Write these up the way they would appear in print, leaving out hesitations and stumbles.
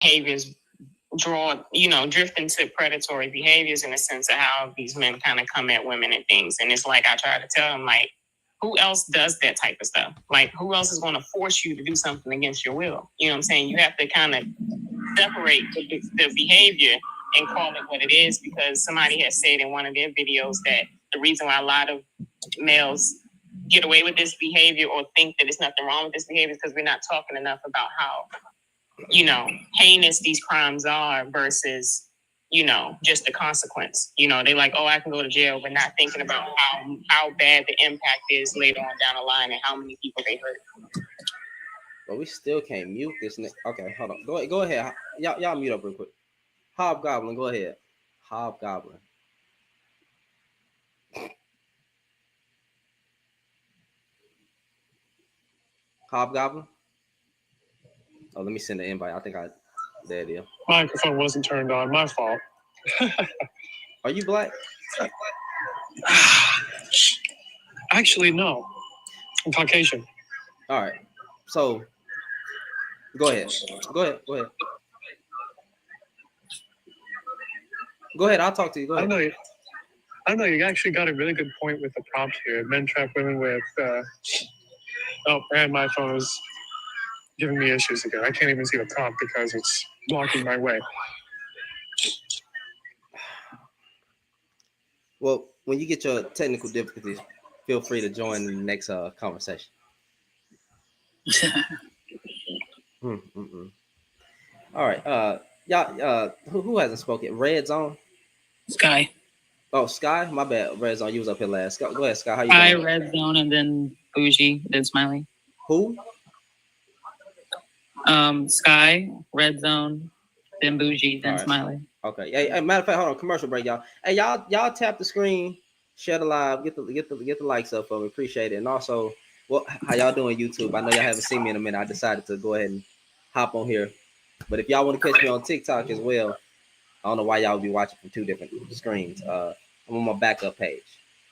behaviors drift into predatory behaviors in the sense of how these men kind of come at women and things. And it's like I try to tell them, like, who else does that type of stuff? Like, who else is going to force you to do something against your will? You know what I'm saying? You have to kind of separate the behavior and call it what it is, because somebody has said in one of their videos that the reason why a lot of males get away with this behavior or think that there's nothing wrong with this behavior is because we're not talking enough about how heinous these crimes are versus, just the consequence. They like, oh, I can go to jail, but not thinking about how bad the impact is later on down the line and how many people they hurt. But we still can't mute this. Okay, hold on. Go ahead. Y'all mute up real quick. Hobgoblin, go ahead. Hobgoblin. Hobgoblin? Oh, let me send the invite. I think there it is. Microphone wasn't turned on. My fault. Are you black? Actually, no. I'm Caucasian. All right. So, go ahead. Go ahead. I'll talk to you. Go ahead. I know you actually got a really good point with the prompt here. Men trap women with... and my phone is giving me issues again. I can't even see the prompt because it's blocking my way. Well, when you get your technical difficulties, feel free to join the next conversation. All right. Y'all, who hasn't spoken? Red Zone? Sky. Oh, Sky? My bad. Red Zone, you was up here last. Go ahead, Sky. How you doing? Red Zone, and then Bougie, then Smiley. Who? Sky, Red Zone, then Bougie, then Smiley. Okay. Hey, matter of fact, hold on. Commercial break, y'all. Hey, y'all tap the screen, share the live, get the likes up for me. Appreciate it. And also, how y'all doing YouTube? I know y'all haven't seen me in a minute. I decided to go ahead and hop on here. But if y'all want to catch me on TikTok as well, I don't know why y'all would be watching from two different screens. I'm on my backup page.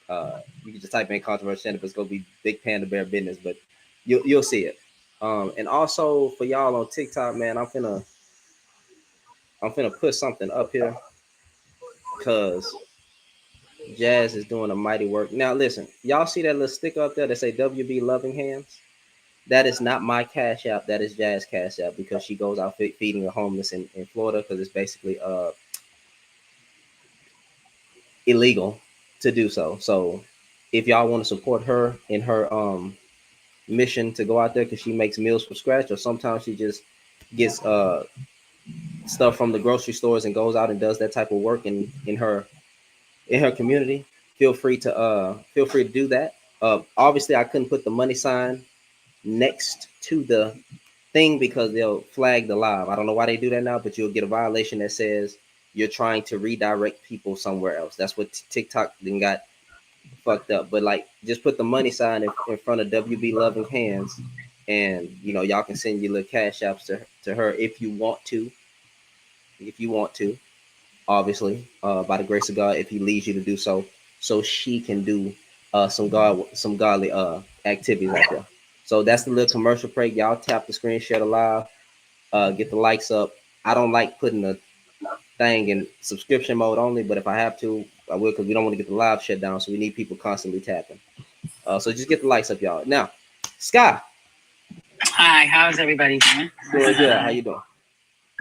You can just type in controversial, but it's gonna be Big Panda Bear Business, but you'll see it. And also for y'all on TikTok, man, I'm finna put something up here because Jazz is doing a mighty work. Now listen, y'all see that little sticker up there that say WB Loving Hands? That is not my Cash App. That is Jazz Cash App, because she goes out feeding the homeless in Florida, because it's basically illegal to do so. So if y'all want to support her in her mission to go out there, because she makes meals from scratch, or sometimes she just gets stuff from the grocery stores and goes out and does that type of work in her community, feel free to do that. Obviously I couldn't put the money sign next to the thing because they'll flag the live. I don't know why they do that now, but you'll get a violation that says you're trying to redirect people somewhere else. That's what TikTok then got fucked up. But like, just put the money sign in front of WB Loving Hands, and y'all can send your little Cash Apps to her if you want to. Obviously, by the grace of God, if he leads you to do so she can do some godly activities out there. So that's the little commercial break. Y'all tap the screen, share the live, get the likes up. I don't like putting the thing in subscription mode only, but if I have to, I will, because we don't want to get the live shut down, so we need people constantly tapping. So just get the likes up, y'all. Now, Sky. Hi, how's everybody doing? Doing good. How you doing?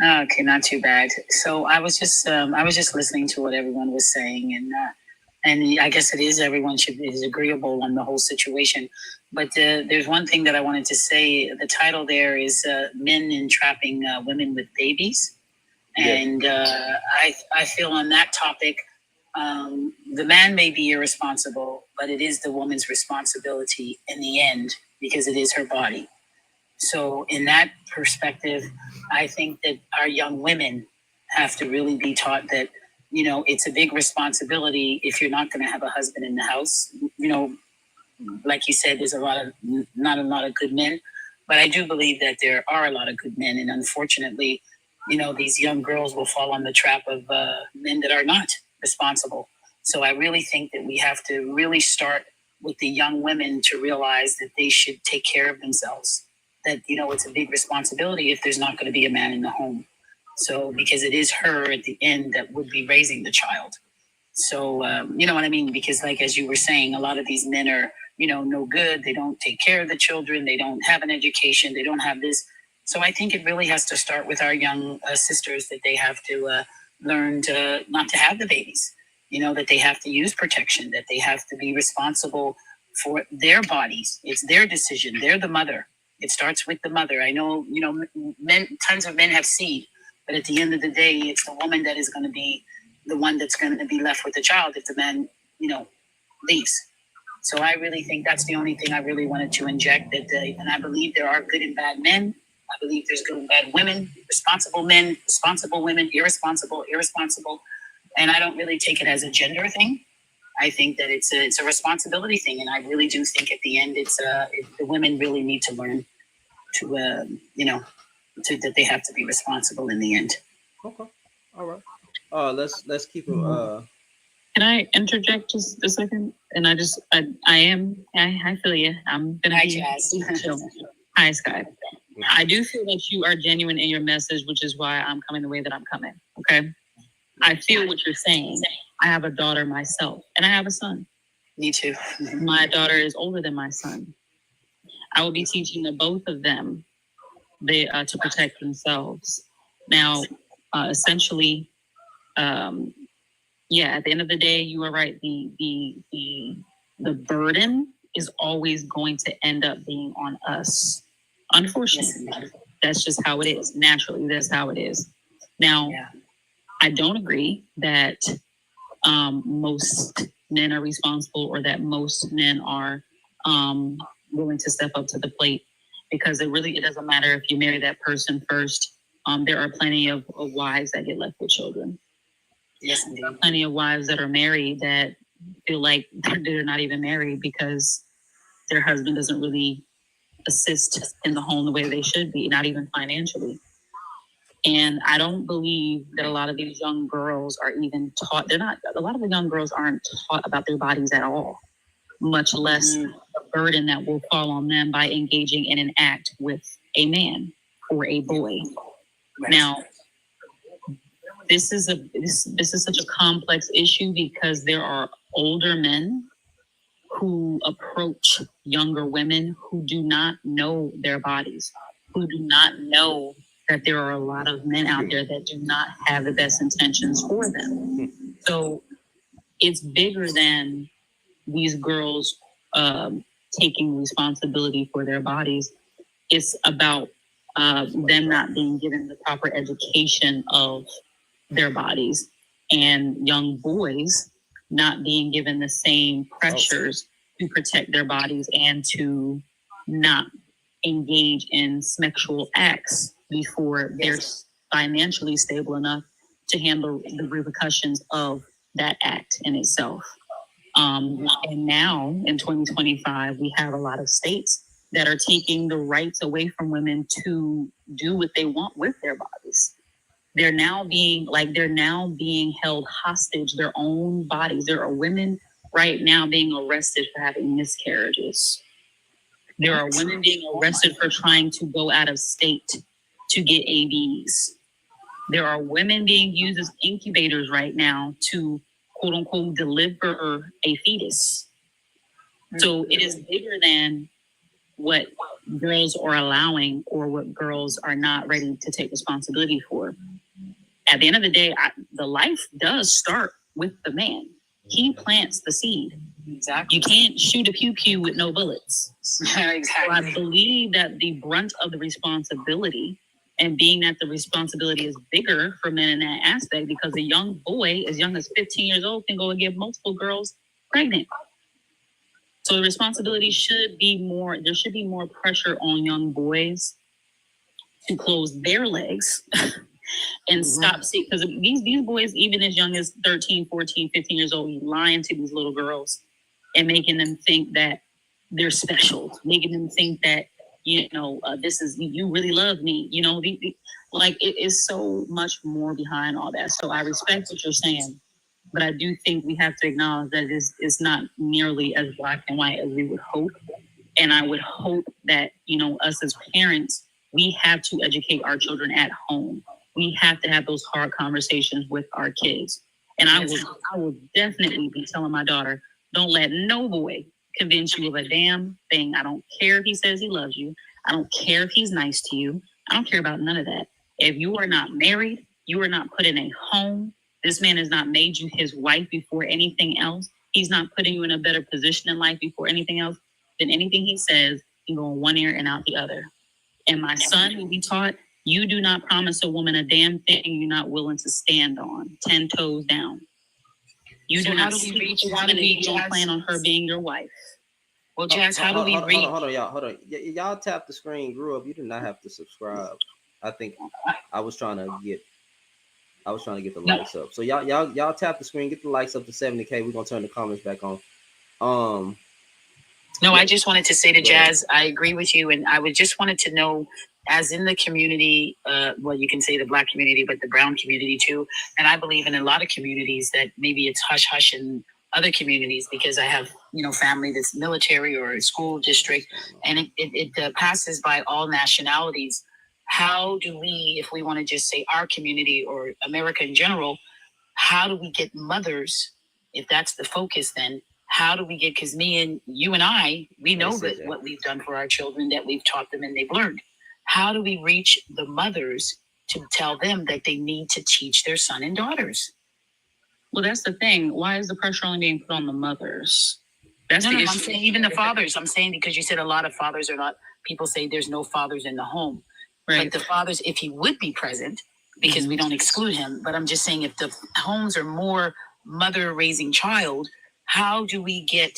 Okay, not too bad. So I was just listening to what everyone was saying, and I guess everyone is agreeable on the whole situation. But there's one thing that I wanted to say. The title there is "Men Entrapping Women with Babies," and I feel on that topic, the man may be irresponsible, but it is the woman's responsibility in the end, because it is her body. So in that perspective, I think that our young women have to really be taught that, it's a big responsibility if you're not going to have a husband in the house. Like you said, there's not a lot of good men, but I do believe that there are a lot of good men. And unfortunately, these young girls will fall on the trap of men that are not responsible. So I really think that we have to really start with the young women to realize that they should take care of themselves. That, it's a big responsibility if there's not going to be a man in the home. So, because it is her at the end that would be raising the child. So, you know what I mean? Because, like, as you were saying, a lot of these men are, no good. They don't take care of the children. They don't have an education. They don't have this. So I think it really has to start with our young sisters, that they have to learn to not to have the babies, that they have to use protection, that they have to be responsible for their bodies. It's their decision. They're the mother. It starts with the mother. I know, tons of men have seed, but at the end of the day, it's the woman that is going to be the one that's going to be left with the child if the man, leaves. So I really think that's the only thing I really wanted to inject. And I believe there are good and bad men. I believe there's good and bad women, responsible men, responsible women, irresponsible. And I don't really take it as a gender thing. I think that it's a responsibility thing. And I really do think at the end, the women really need to learn to, that they have to be responsible in the end. Okay. All right. Let's keep it. Can I interject just a second? And I feel you. I'm gonna be chill. Hi, Sky. I do feel that you are genuine in your message, which is why I'm coming the way that I'm coming. Okay. I feel what you're saying. I have a daughter myself, and I have a son. Me too. My daughter is older than my son. I will be teaching the both of them to protect themselves. Now, essentially, at the end of the day, you are right. The burden is always going to end up being on us. Unfortunately, that's just how it is. Naturally, that's how it is. Now, I don't agree that most men are responsible, or that most men are willing to step up to the plate, because it doesn't matter if you marry that person first. There are plenty of wives that get left with children. Yes, indeed. There are plenty of wives that are married that feel like they're not even married because their husband doesn't really assist in the home the way they should be, not even financially. And I don't believe that a lot of these young girls are even taught. A lot of the young girls aren't taught about their bodies at all, much less the burden that will fall on them by engaging in an act with a man or a boy. Right. Now, this is such a complex issue because there are older men who approach younger women who do not know their bodies, who do not know that there are a lot of men out there that do not have the best intentions for them. So it's bigger than these girls taking responsibility for their bodies. It's about them not being given the proper education of their bodies, and young boys not being given the same pressures to protect their bodies and to not engage in sexual acts before they're financially stable enough to handle the repercussions of that act in itself. And now in 2025, we have a lot of states that are taking the rights away from women to do what they want with their bodies. They're now being held hostage, their own bodies. There are women right now being arrested for having miscarriages. There are women being arrested for trying to go out of state to get ABs. There are women being used as incubators right now to, quote unquote, deliver a fetus. So it is bigger than what girls are allowing or what girls are not ready to take responsibility for. At the end of the day, the life does start with the man. He plants the seed. Exactly. You can't shoot a pew-pew with no bullets. Exactly. So I believe that the brunt of the responsibility, and being that the responsibility is bigger for men in that aspect, because a young boy as young as 15 years old can go and get multiple girls pregnant. So the responsibility should be more, there should be more pressure on young boys to close their legs and stop seeing, because these boys, even as young as 13, 14, 15 years old, lying to these little girls and making them think that they're special, making them think that, this is, you really love me, like it is so much more behind all that. So I respect what you're saying, but I do think we have to acknowledge that it's not nearly as black and white as we would hope. And I would hope that, us as parents, we have to educate our children at home. we have to have those hard conversations with our kids. And I will definitely be telling my daughter, don't let no boy convince you of a damn thing. I don't care if he says he loves you. I don't care if he's nice to you. I don't care about none of that. If you are not married, you are not put in a home. This man has not made you his wife before anything else. He's not putting you in a better position in life before anything else. Then anything he says can go in one ear and out the other. And my son will be taught, you do not promise a woman a damn thing you're not willing to stand on, 10 toes down. You do not speak to woman and you don't plan on her being your wife. Well, Jazz, how do we reach? Hold on, y'all. Hold on. Y'all tap the screen. Grew up. You do not have to subscribe. I think I was trying to get the likes up. So y'all tap the screen. Get the likes up to 70K. We're gonna turn the comments back on. No, I just wanted to say to Jazz, I agree with you, and I would just wanted to know, as in the community, well, you can say the Black community, but the brown community too. And I believe in a lot of communities that maybe it's hush hush in other communities, because I have, family that's military or a school district, and it passes by all nationalities. How do we, if we want to just say our community or America in general, how do we get mothers, if that's the focus, then how do we get, because me and you and I, we know that what we've done for our children, that we've taught them and they've learned. How do we reach the mothers to tell them that they need to teach their son and daughters? Well, that's the thing. Why is the pressure only being put on the mothers? That's the issue. I'm saying even the fathers. I'm saying, because you said a lot of fathers are not, people say there's no fathers in the home. Right. But the fathers, if he would be present, because we don't exclude him, but I'm just saying, if the homes are more mother raising child, how do we get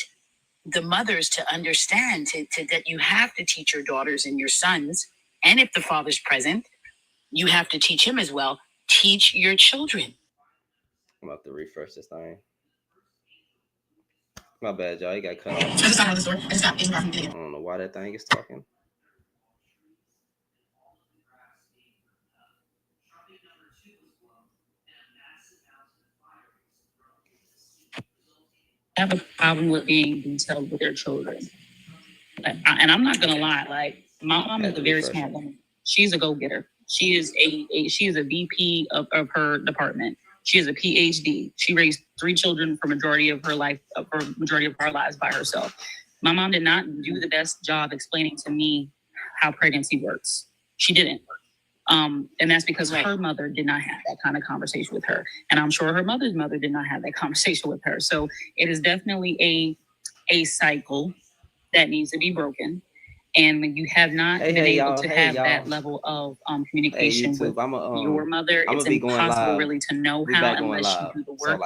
the mothers to understand that you have to teach your daughters and your sons, and if the father's present, you have to teach him as well. Teach your children. I'm about to refresh this thing. My bad, y'all. You got cut off. I just got out of the store. I just got in from getting I don't know why that thing is talking. I have a problem with being detailed with their children. And I'm not gonna lie, like, my mom is a very smart woman. She's a go-getter. She is a VP of her department. She is a PhD. She raised 3 children for majority of her life, for majority of our lives by herself. My mom did not do the best job explaining to me how pregnancy works. She didn't. And that's because her mother did not have that kind of conversation with her. And I'm sure her mother's mother did not have that conversation with her. So it is definitely a cycle that needs to be broken. And when you have not been able to have that level of communication with your mother, it's impossible really to know how, unless you do the work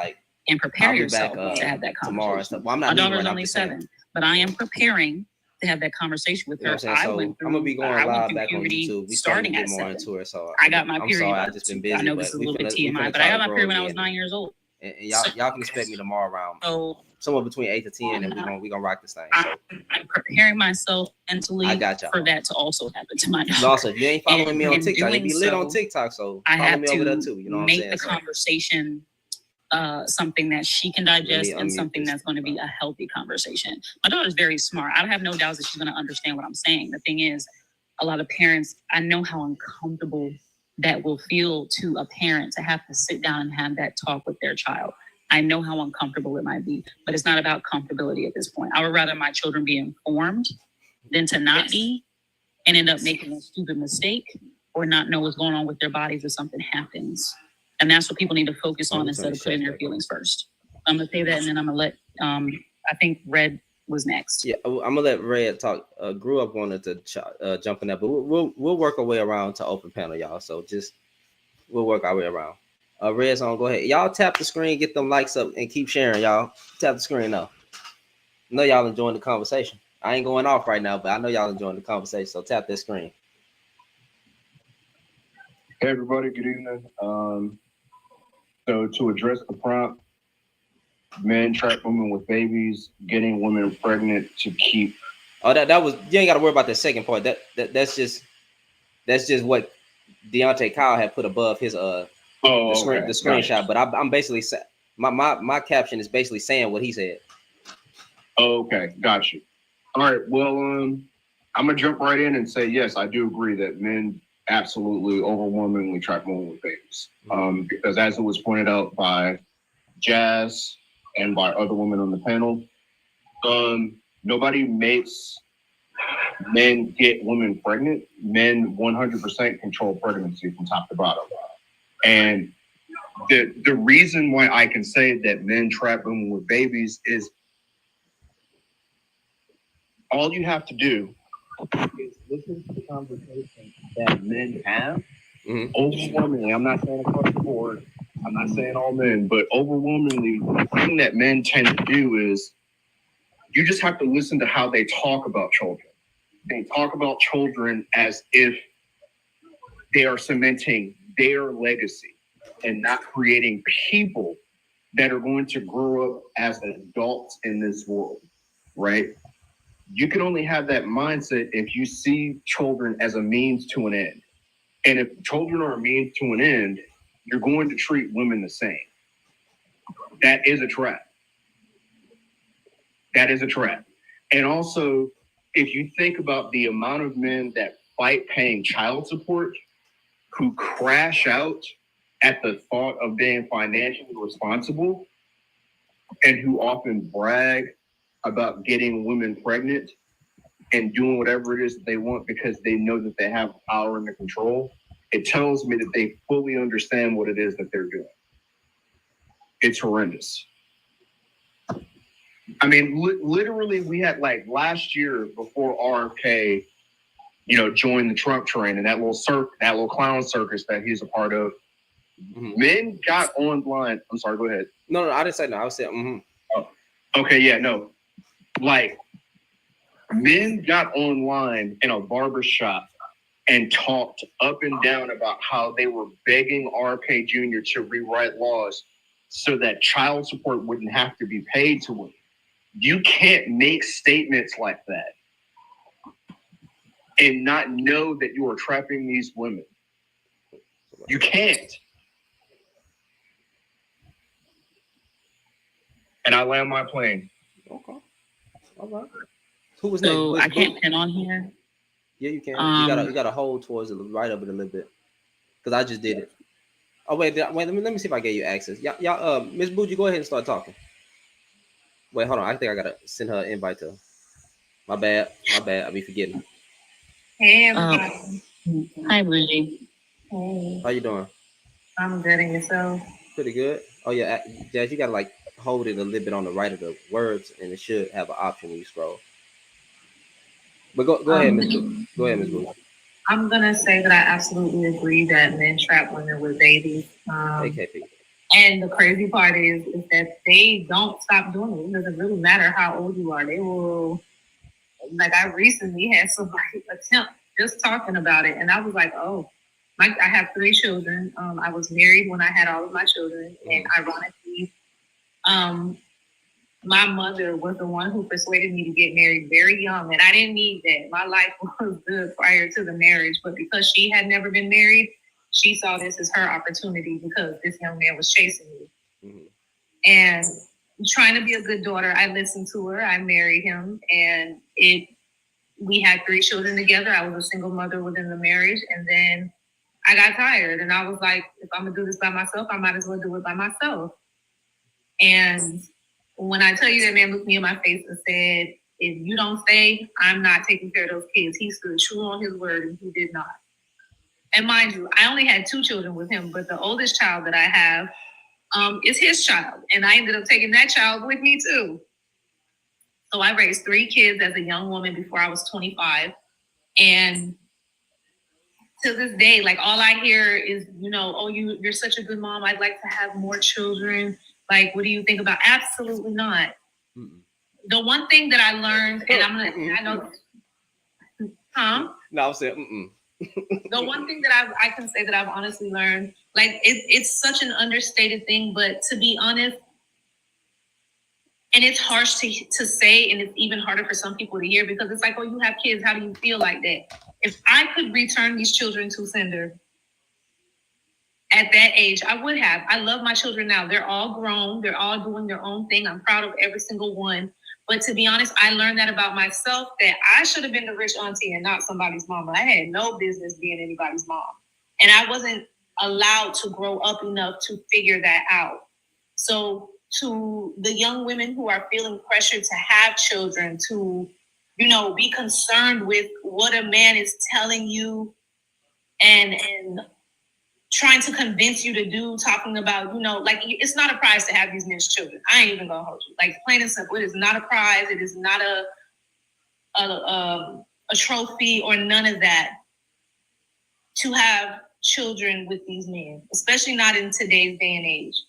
and prepare yourself to have that conversation. My daughter's only 7, but I am preparing to have that conversation with her. I'm gonna be going live back on YouTube. We starting to get more into it. So I got my period. I'm sorry, I just been busy. I know this is a little bit TMI, but I got my period when I was 9 years old. And y'all can expect me tomorrow around somewhere between 8 to 10, and we gonna rock this thing. So I'm preparing myself mentally for that to also happen to my daughter. Also, if you ain't following me on TikTok, you be lit on TikTok, so follow me over there too. You know what I'm saying? Make the conversation something that she can digest and something that's going to be a healthy conversation. My daughter's very smart. I have no doubts that she's going to understand what I'm saying. The thing is, a lot of parents, I know how uncomfortable that will feel to a parent to have to sit down and have that talk with their child. I know how uncomfortable it might be, but it's not about comfortability at this point. I would rather my children be informed than to not be and end up making a stupid mistake or not know what's going on with their bodies if something happens. And that's what people need to focus on instead of putting their feelings first. I'm going to say that, and then I'm going to let, I think Red was next. Yeah, I'm going to let Red talk. Grew up wanted to jump in there, but we'll work our way around to open panel, y'all. So we'll work our way around. Red's on, go ahead. Y'all tap the screen, get them likes up, and keep sharing, y'all. Tap the screen now. I know y'all enjoying the conversation. I ain't going off right now, but I know y'all enjoying the conversation, so tap that screen. Hey, everybody, good evening. So to address the prompt, men trap women with babies, getting women pregnant to keep. Oh, that was, you ain't got to worry about the second part. That's just what Deante Kyle had put above his the screenshot. But I'm basically my caption is basically saying what he said. Okay, got you. All right, well, I'm gonna jump right in and say yes, I do agree that men absolutely overwhelmingly trap women with babies. Because as it was pointed out by Jazz and by other women on the panel, nobody makes men get women pregnant. Men 100% control pregnancy from top to bottom. And the reason why I can say that men trap women with babies is all you have to do is listen to the conversation that men have. Overwhelmingly, I'm not saying across the board, I'm not saying all men, but overwhelmingly, the thing that men tend to do is you just have to listen to how they talk about children. They talk about children as if they are cementing their legacy and not creating people that are going to grow up as adults in this world, right? You can only have that mindset if you see children as a means to an end. And if children are a means to an end, you're going to treat women the same. That is a trap. That is a trap. And also, if you think about the amount of men that fight paying child support, who crash out at the thought of being financially responsible, and who often brag about getting women pregnant and doing whatever it is that they want because they know that they have power and the control, it tells me that they fully understand what it is that they're doing. It's horrendous. I mean, literally, we had like last year before RFK, joined the Trump train and that little clown circus that he's a part of. Men got online. I'm sorry, go ahead. No, I didn't say no. I was saying, Oh, okay, yeah, no. Like, men got online in a barber shop and talked up and down about how they were begging RFK Jr. to rewrite laws so that child support wouldn't have to be paid to women. You can't make statements like that and not know that you are trapping these women. You can't. And I land my plane. okay. All right. Who was next? So I can't pin on here. Yeah, you can. You gotta hold towards it, right up it a little bit. Because I just did it. Oh wait, let me see if I gave you access. Y'all, Miss Bougie, go ahead and start talking. Wait, hold on. I think I gotta send her an invite to her. My bad. I be forgetting. Hey, everybody. Hi, Bougie. Hey, How you doing? I'm good, and yourself? Pretty good. Oh yeah, Jazz, you gotta like hold it a little bit on the right of the words, and it should have an option when you scroll. But go ahead, Miss Bougie. Go ahead, Miss Bougie. I'm gonna say that I absolutely agree that men trap women with babies. AKP. And the crazy part is that they don't stop doing it. It doesn't really matter how old you are. They will. Like, I recently had somebody attempt just talking about it, and I was like, oh. I have 3 children. I was married when I had all of my children, and ironically, my mother was the one who persuaded me to get married very young, and I didn't need that. My life was good prior to the marriage, but because she had never been married, she saw this as her opportunity because this young man was chasing me. And trying to be a good daughter, I listened to her. I married him, and we had 3 children together. I was a single mother within the marriage, and then I got tired, and I was like, if I'm gonna do this by myself, I might as well do it by myself. And when I tell you that man looked me in my face and said, if you don't stay, I'm not taking care of those kids. He stood true on his word, and he did not. And mind you, I only had 2 children with him, but the oldest child that I have is his child. And I ended up taking that child with me too. So I raised 3 kids as a young woman before I was 25. And to this day, like, all I hear is, oh, you're such a good mom. I'd like to have more children. Like, what do you think about? Absolutely not. The one thing that I learned, and I know, No, I was saying, the one thing that I can say that I've honestly learned, like, it's such an understated thing, but to be honest, and it's harsh to say, and it's even harder for some people to hear, because it's like, oh, you have kids. How do you feel like that? If I could return these children to sender at that age, I would have. I love my children now. They're all grown. They're all doing their own thing. I'm proud of every single one. But to be honest, I learned that about myself, that I should have been the rich auntie and not somebody's mama. I had no business being anybody's mom. And I wasn't allowed to grow up enough to figure that out. So to the young women who are feeling pressure to have children, to, you know, be concerned with what a man is telling you and trying to convince you to do, talking about, you know, like, it's not a prize to have these men's children. I ain't even gonna hold you. Like, plain and simple, it is not a prize. It is not a trophy or none of that to have children with these men, especially not in today's day and age.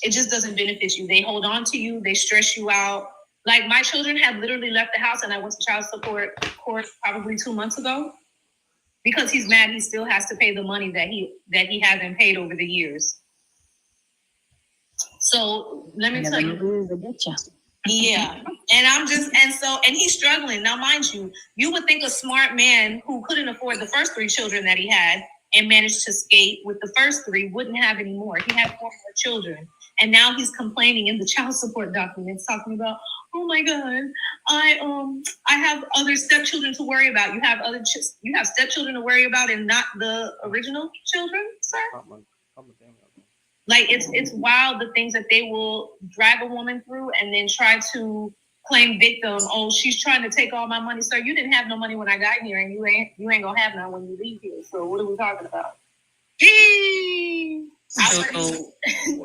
It just doesn't benefit you. They hold on to you. They stress you out. Like, my children have literally left the house, and I went to child support court probably 2 months ago, because he's mad he still has to pay the money that he hasn't paid over the years. So let me tell you. Yeah. And he's struggling. Now, mind you, you would think a smart man who couldn't afford the first 3 children that he had and managed to skate with the first 3 wouldn't have any more. He had 4 more children. And now he's complaining in the child support documents, talking about, oh my God, I have other stepchildren to worry about. You have stepchildren to worry about and not the original children, sir? Like, it's wild, the things that they will drag a woman through and then try to claim victim. Oh, she's trying to take all my money. Sir, you didn't have no money when I got here, and you ain't gonna have none when you leave here. So what are we talking about?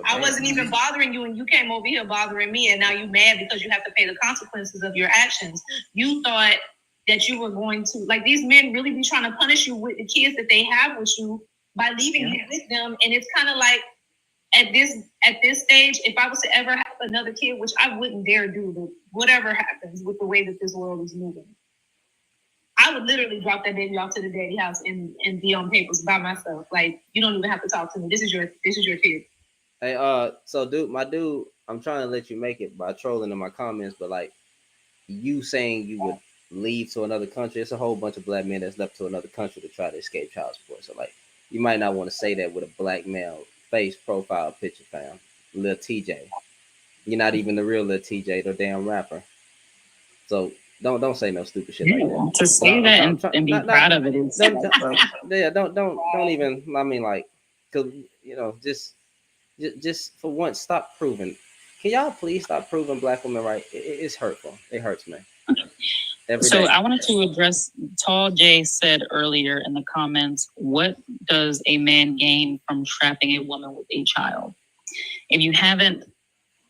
I wasn't even bothering you, and you came over here bothering me, and now you mad because you have to pay the consequences of your actions. You thought that you were going to, like, these men really be trying to punish you with the kids that they have with you by leaving you with them. And it's kind of like, at this stage, if I was to ever have another kid, which I wouldn't dare do, but whatever happens with the way that this world is moving, I would literally drop that baby off to the daddy house and be on papers by myself. Like, you don't even have to talk to me. This is your kid. Hey, so my dude, I'm trying to let you make it by trolling in my comments, but like, you saying you would leave to another country, it's a whole bunch of black men that's left to another country to try to escape child support. So like, you might not want to say that with a black male face profile picture, fam. Lil TJ. You're not even the real Lil TJ, the damn rapper. So don't say no stupid shit like that. To say that and be proud of it is don't even, I mean, like, because, you know, just for once, stop proving. Can y'all please stop proving black women right? It's hurtful. It hurts me. So I wanted to address, Tall J said earlier in the comments, what does a man gain from trapping a woman with a child? If you haven't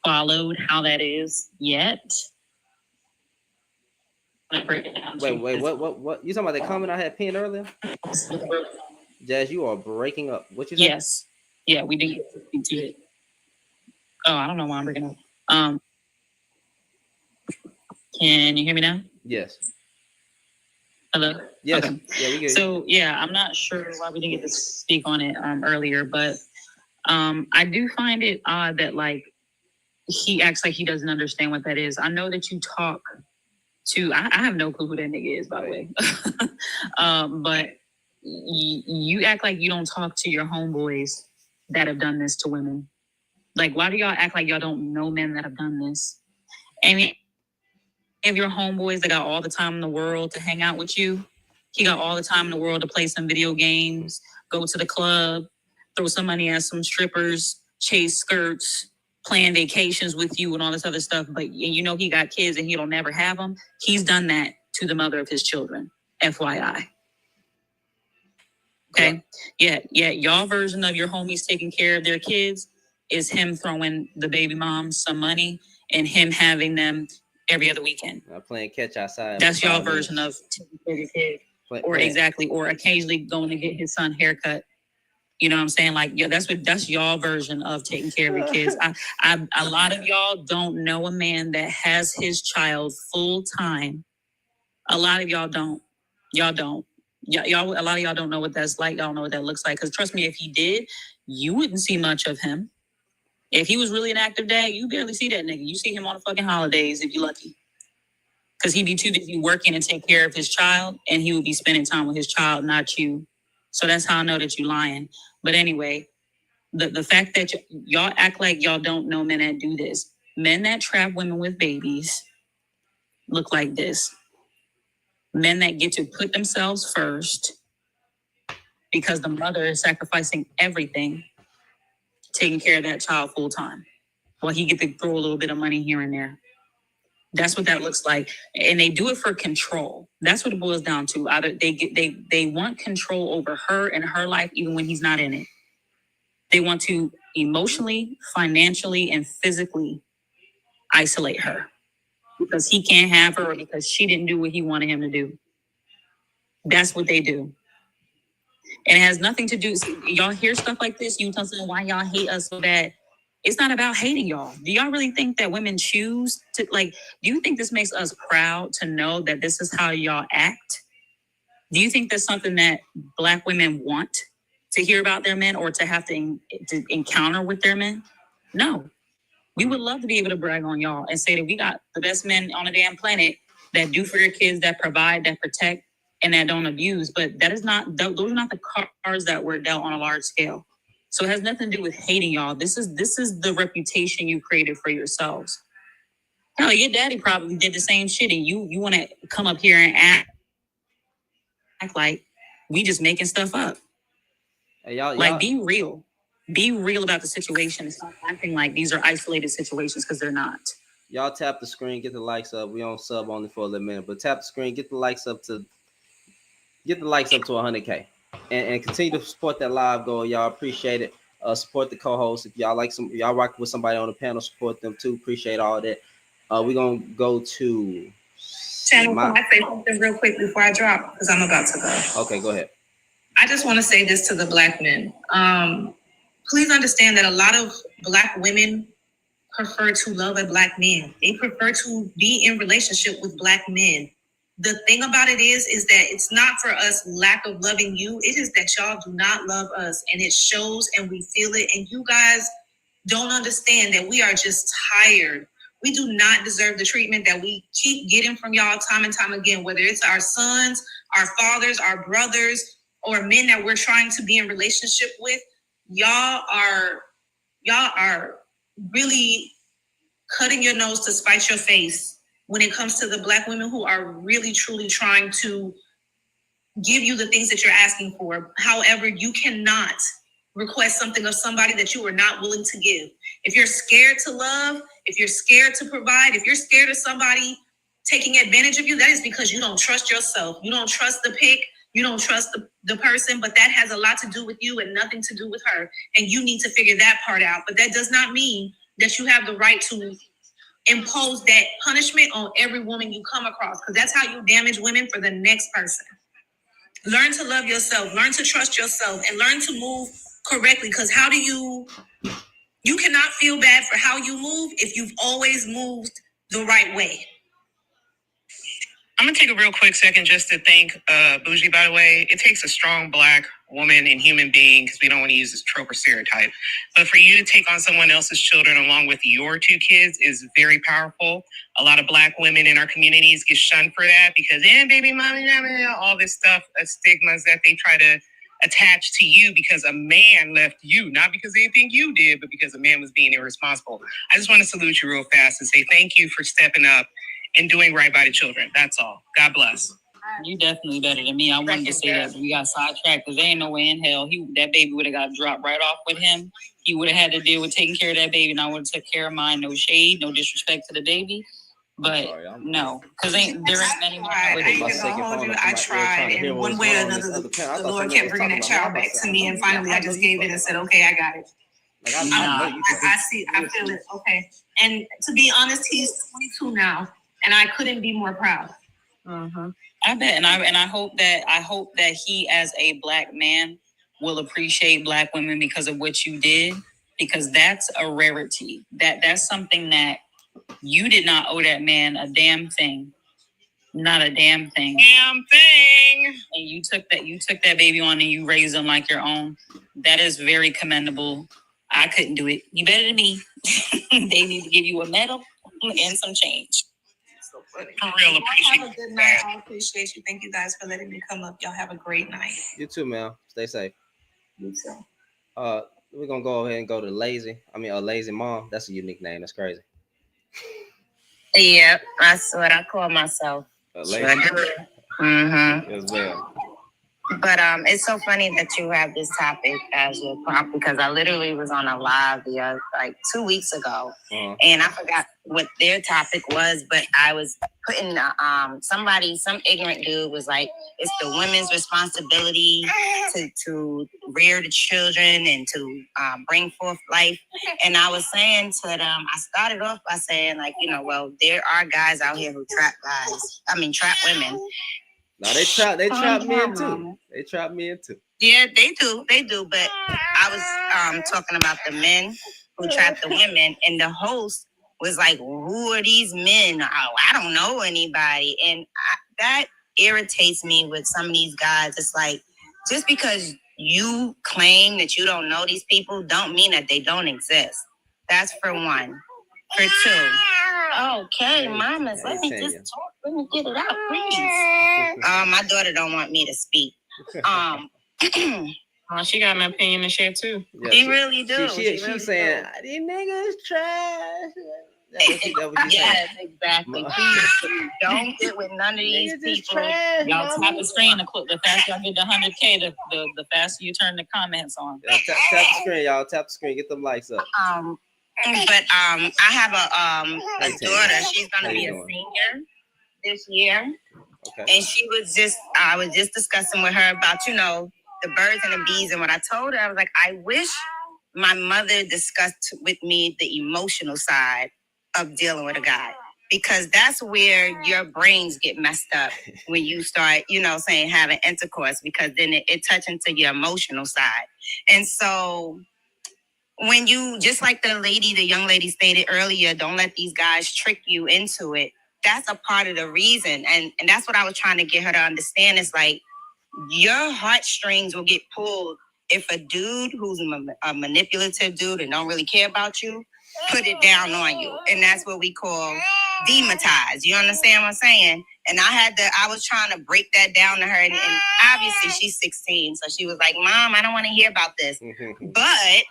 followed how that is yet, wait, what? You talking about the comment I had pinned earlier? Jazz, you are breaking up. What you say? Yes. Yeah, we didn't get into it. Oh, I don't know why I'm breaking up. Can you hear me now? Yes. Hello? Yes. Okay. Yeah, we good. So, yeah, I'm not sure why we didn't get to speak on it earlier, but I do find it odd that, like, he acts like he doesn't understand what that is. I know that you talk to, I have no clue who that nigga is, by the way. But you act like you don't talk to your homeboys that have done this to women. Like, why do y'all act like y'all don't know men that have done this? I mean, if your homeboys that got all the time in the world to hang out with you, he got all the time in the world to play some video games, go to the club, throw some money at some strippers, chase skirts, plan vacations with you and all this other stuff. But you know he got kids and he'll never have them. He's done that to the mother of his children. FYI. Okay? Yeah. Y'all version of your homies taking care of their kids is him throwing the baby moms some money and him having them every other weekend. Playing catch outside. That's y'all version of taking care of your kid. Exactly. Or occasionally going to get his son haircut. You know what I'm saying? Like, yeah, that's y'all version of taking care of your kids. A lot of y'all don't know a man that has his child full time. A lot of y'all don't. Y'all don't. Y'all. A lot of y'all don't know what that's like. Y'all don't know what that looks like. Because trust me, if he did, you wouldn't see much of him. If he was really an active dad, you barely see that nigga. You see him on the fucking holidays if you're lucky. Because he'd be too busy working to take care of his child, and he would be spending time with his child, not you. So that's how I know that you're lying. But anyway, the fact that y'all act like y'all don't know men that do this. Men that trap women with babies look like this. Men that get to put themselves first because the mother is sacrificing everything, taking care of that child full time. Well, he get to throw a little bit of money here and there. That's what that looks like, and they do it for control. That's what it boils down to. Either they want control over her and her life, even when he's not in it. They want to emotionally, financially, and physically isolate her because he can't have her or because she didn't do what he wanted him to do. That's what they do. And it has nothing to do. See, y'all hear stuff like this, you tell someone why y'all hate us so bad. It's not about hating y'all. Do y'all really think that women choose to, like, do you think this makes us proud to know that this is how y'all act? Do you think that's something that Black women want to hear about their men or to have to encounter with their men? No. We would love to be able to brag on y'all and say that we got the best men on the damn planet that do for their kids, that provide, that protect, and that don't abuse. But that is not, those are not the cards that were dealt on a large scale. So it has nothing to do with hating y'all. This is the reputation you created for yourselves. Hell, your daddy probably did the same shit, and you want to come up here and act like we just making stuff up. Hey, y'all, like, be real. Be real about the situation. It's not acting like these are isolated situations because they're not. Y'all tap the screen, get the likes up. We on sub only for a little minute, but tap the screen, get the likes up to 100K, and continue to support that live goal. Y'all appreciate it. Support the co-host. If y'all like y'all rock with somebody on the panel, support them too. Appreciate all that. We're gonna go to Channel. Can I say something real quick before I drop? Because I'm about to go. Okay, go ahead. I just want to say this to the Black men. Please understand that a lot of Black women prefer to love a Black man. They prefer to be in relationship with Black men. The thing about it is that it's not for us lack of loving you. It is that y'all do not love us, and it shows, and we feel it. And you guys don't understand that we are just tired. We do not deserve the treatment that we keep getting from y'all time and time again, whether it's our sons, our fathers, our brothers, or men that we're trying to be in relationship with. Y'all are really cutting your nose to spite your face when it comes to the Black women who are really truly trying to give you the things that you're asking for. However, you cannot request something of somebody that you are not willing to give. If you're scared to love, if you're scared to provide, if you're scared of somebody taking advantage of you, that is because you don't trust yourself. You don't trust the pick. You don't trust the person, but that has a lot to do with you and nothing to do with her. And you need to figure that part out. But that does not mean that you have the right to impose that punishment on every woman you come across, because that's how you damage women for the next person. Learn to love yourself, learn to trust yourself, and learn to move correctly. Because you cannot feel bad for how you move if you've always moved the right way. I'm gonna take a real quick second just to thank Bougie, by the way. It takes a strong Black woman and human being, because we don't want to use this trope or stereotype. But for you to take on someone else's children along with your two kids is very powerful. A lot of Black women in our communities get shunned for that because, baby mommy, all this stuff, stigmas that they try to attach to you because a man left you, not because they think you did, but because a man was being irresponsible. I just want to salute you real fast and say thank you for stepping up and doing right by the children. That's all. God bless. You definitely better than me. I wanted to say that, but we got sidetracked because there ain't no way in hell that baby would have got dropped right off with him. He would have had to deal with taking care of that baby, and I would have took care of mine. No shade, no disrespect to the baby, but no, because there ain't many more. I tried, and one way or another, the Lord kept bringing that child back to me, and finally I just gave it and said, "Okay, I got it." I feel it. Okay, and to be honest, he's 22 now, and I couldn't be more proud. I bet, and I hope that he, as a Black man, will appreciate Black women because of what you did, because that's a rarity. That's something that you did not owe that man a damn thing, not a damn thing. Damn thing. And you took that baby on and you raised them like your own. That is very commendable. I couldn't do it. You better than me. They need to give you a medal and some change. For real, appreciate Have a good night. I appreciate you. Thank you guys for letting me come up. Y'all have a great night. You too, man. Stay safe. You too. We're gonna go ahead and go to Lazy Mom. That's a unique name. That's crazy. Yep, that's what I call myself. Lacey. Mm-hmm. Yes, ma'am. But it's so funny that you have this topic as your prompt because I literally was on a live like 2 weeks ago, and I forgot what their topic was, but I was putting some ignorant dude was like, it's the women's responsibility to rear the children and to bring forth life, and I was saying to them, I started off by saying like, well, there are guys out here who trap women. No, they trap men too. They trap men too. Yeah, they do. But I was talking about the men who trap the women, and the host was like, "Who are these men? Oh, I don't know anybody." And that irritates me with some of these guys. It's like, just because you claim that you don't know these people, don't mean that they don't exist. That's for one. For two. Okay, mamas, let me just talk. Let me get it out, please. My daughter don't want me to speak. Well, she got an opinion to share too. Yeah, she really do. She's really saying these niggas trash. Yes, exactly. Please don't get with none of these people. Y'all tap the screen. The faster y'all get to 100K, the faster you turn the comments on. Yeah, tap the screen, y'all. Tap the screen. Get them likes up. But I have a daughter. She's gonna be a senior this year. Okay. And I was just discussing with her about, the birds and the bees. And what I told her, I was like, I wish my mother discussed with me the emotional side of dealing with a guy. Because that's where your brains get messed up when you start, saying having intercourse, because then it touches into your emotional side. And so when you, just like the young lady stated earlier, don't let these guys trick you into it. That's a part of the reason. And that's what I was trying to get her to understand. It's like, your heartstrings will get pulled if a dude who's a manipulative dude and don't really care about you, put it down on you. And that's what we call dematize. You understand what I'm saying? And I was trying to break that down to her. And obviously she's 16. So she was like, Mom, I don't want to hear about this. But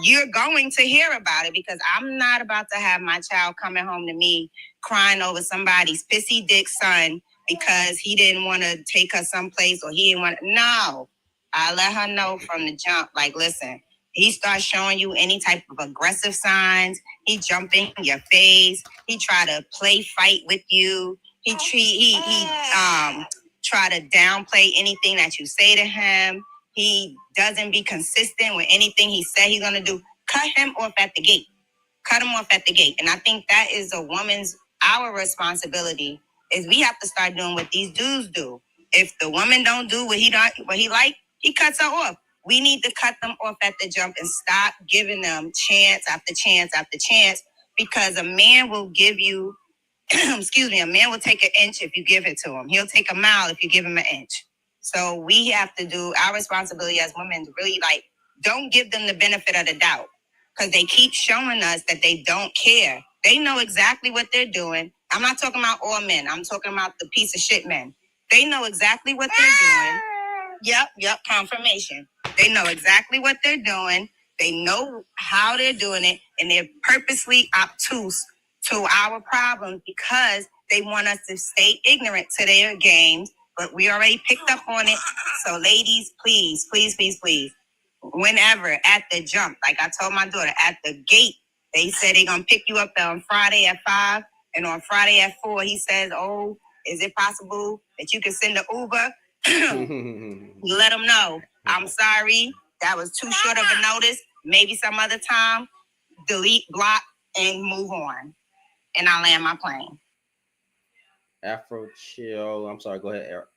you're going to hear about it, because I'm not about to have my child coming home to me crying over somebody's pissy dick son because he didn't want to take her someplace, or he didn't want to. No, I let her know from the jump, like, listen, he starts showing you any type of aggressive signs. He jump in your face. He try to play fight with you. He try to downplay anything that you say to him. He doesn't be consistent with anything he said he's gonna do. Cut him off at the gate. Cut him off at the gate. And I think that is our responsibility, is we have to start doing what these dudes do. If the woman don't do what he like, he cuts her off. We need to cut them off at the jump and stop giving them chance after chance after chance, because a man will give you, a man will take an inch if you give it to him. He'll take a mile if you give him an inch. So we have to do our responsibility as women to really, don't give them the benefit of the doubt, because they keep showing us that they don't care. They know exactly what they're doing. I'm not talking about all men. I'm talking about the piece of shit men. They know exactly what they're doing. Yep, confirmation. They know exactly what they're doing. They know how they're doing it, and they're purposely obtuse to our problems because they want us to stay ignorant to their games, but we already picked up on it. So ladies, please, please, please, please, whenever at the jump, like I told my daughter, at the gate, they said they're going to pick you up on Friday at 5, and on Friday at 4, he says, oh, is it possible that you can send an Uber? You let them know, I'm sorry, that was too short of a notice. Maybe some other time, delete, block, and move on. And I land my plane. Afro chill. I'm sorry. Go ahead, Eric.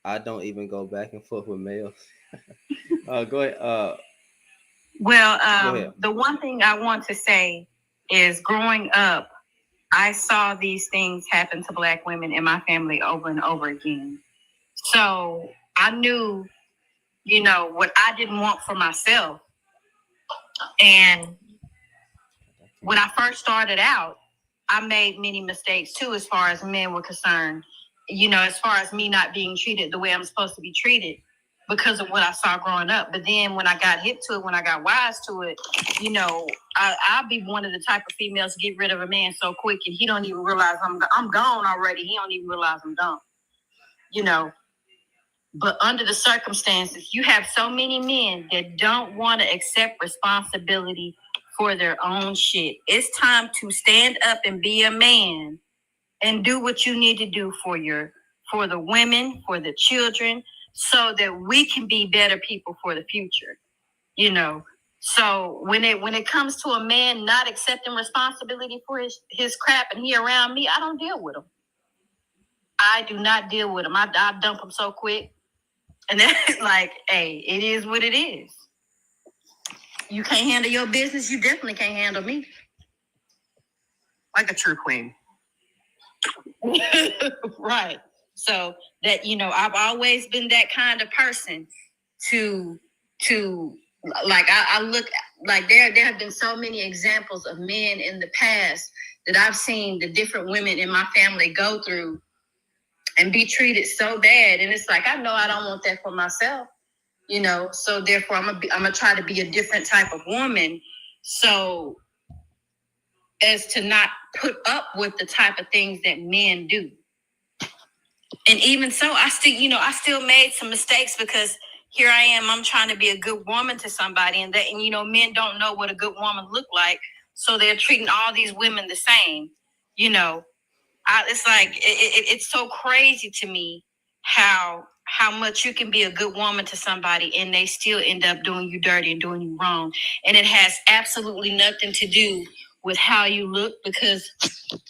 I don't even go back and forth with males. Go ahead. Well, go ahead. The one thing I want to say is, growing up, I saw these things happen to Black women in my family over and over again. So I knew, what I didn't want for myself. And when I first started out, I made many mistakes too, as far as men were concerned. As far as me not being treated the way I'm supposed to be treated. because of what I saw growing up. But then when I got hip to it, when I got wise to it, you know, I'll be one of the type of females to get rid of a man so quick and he don't even realize I'm gone already. He don't even realize I'm gone. You know, but under the circumstances, you have so many men that don't want to accept responsibility for their own shit. It's time to stand up and be a man and do what you need to do for the women, for the children, so that we can be better people for the future. You know, so when it comes to a man not accepting responsibility for his crap and he around me, I don't deal with him. I do not deal with him. I dump him so quick. And that's like, hey, it is what it is. You can't handle your business, you definitely can't handle me. Like a true queen. Right. So that, you know, I've always been that kind of person to like, I look like there have been so many examples of men in the past that I've seen the different women in my family go through and be treated so bad. And it's like, I know I don't want that for myself, you know, so therefore I'm gonna try to be a different type of woman. So as to not put up with the type of things that men do. And even so, I still made some mistakes because here I am, I'm trying to be a good woman to somebody, and you know, men don't know what a good woman look like. So they're treating all these women the same, you know. It's like, it's so crazy to me how much you can be a good woman to somebody and they still end up doing you dirty and doing you wrong. And it has absolutely nothing to do with how you look, because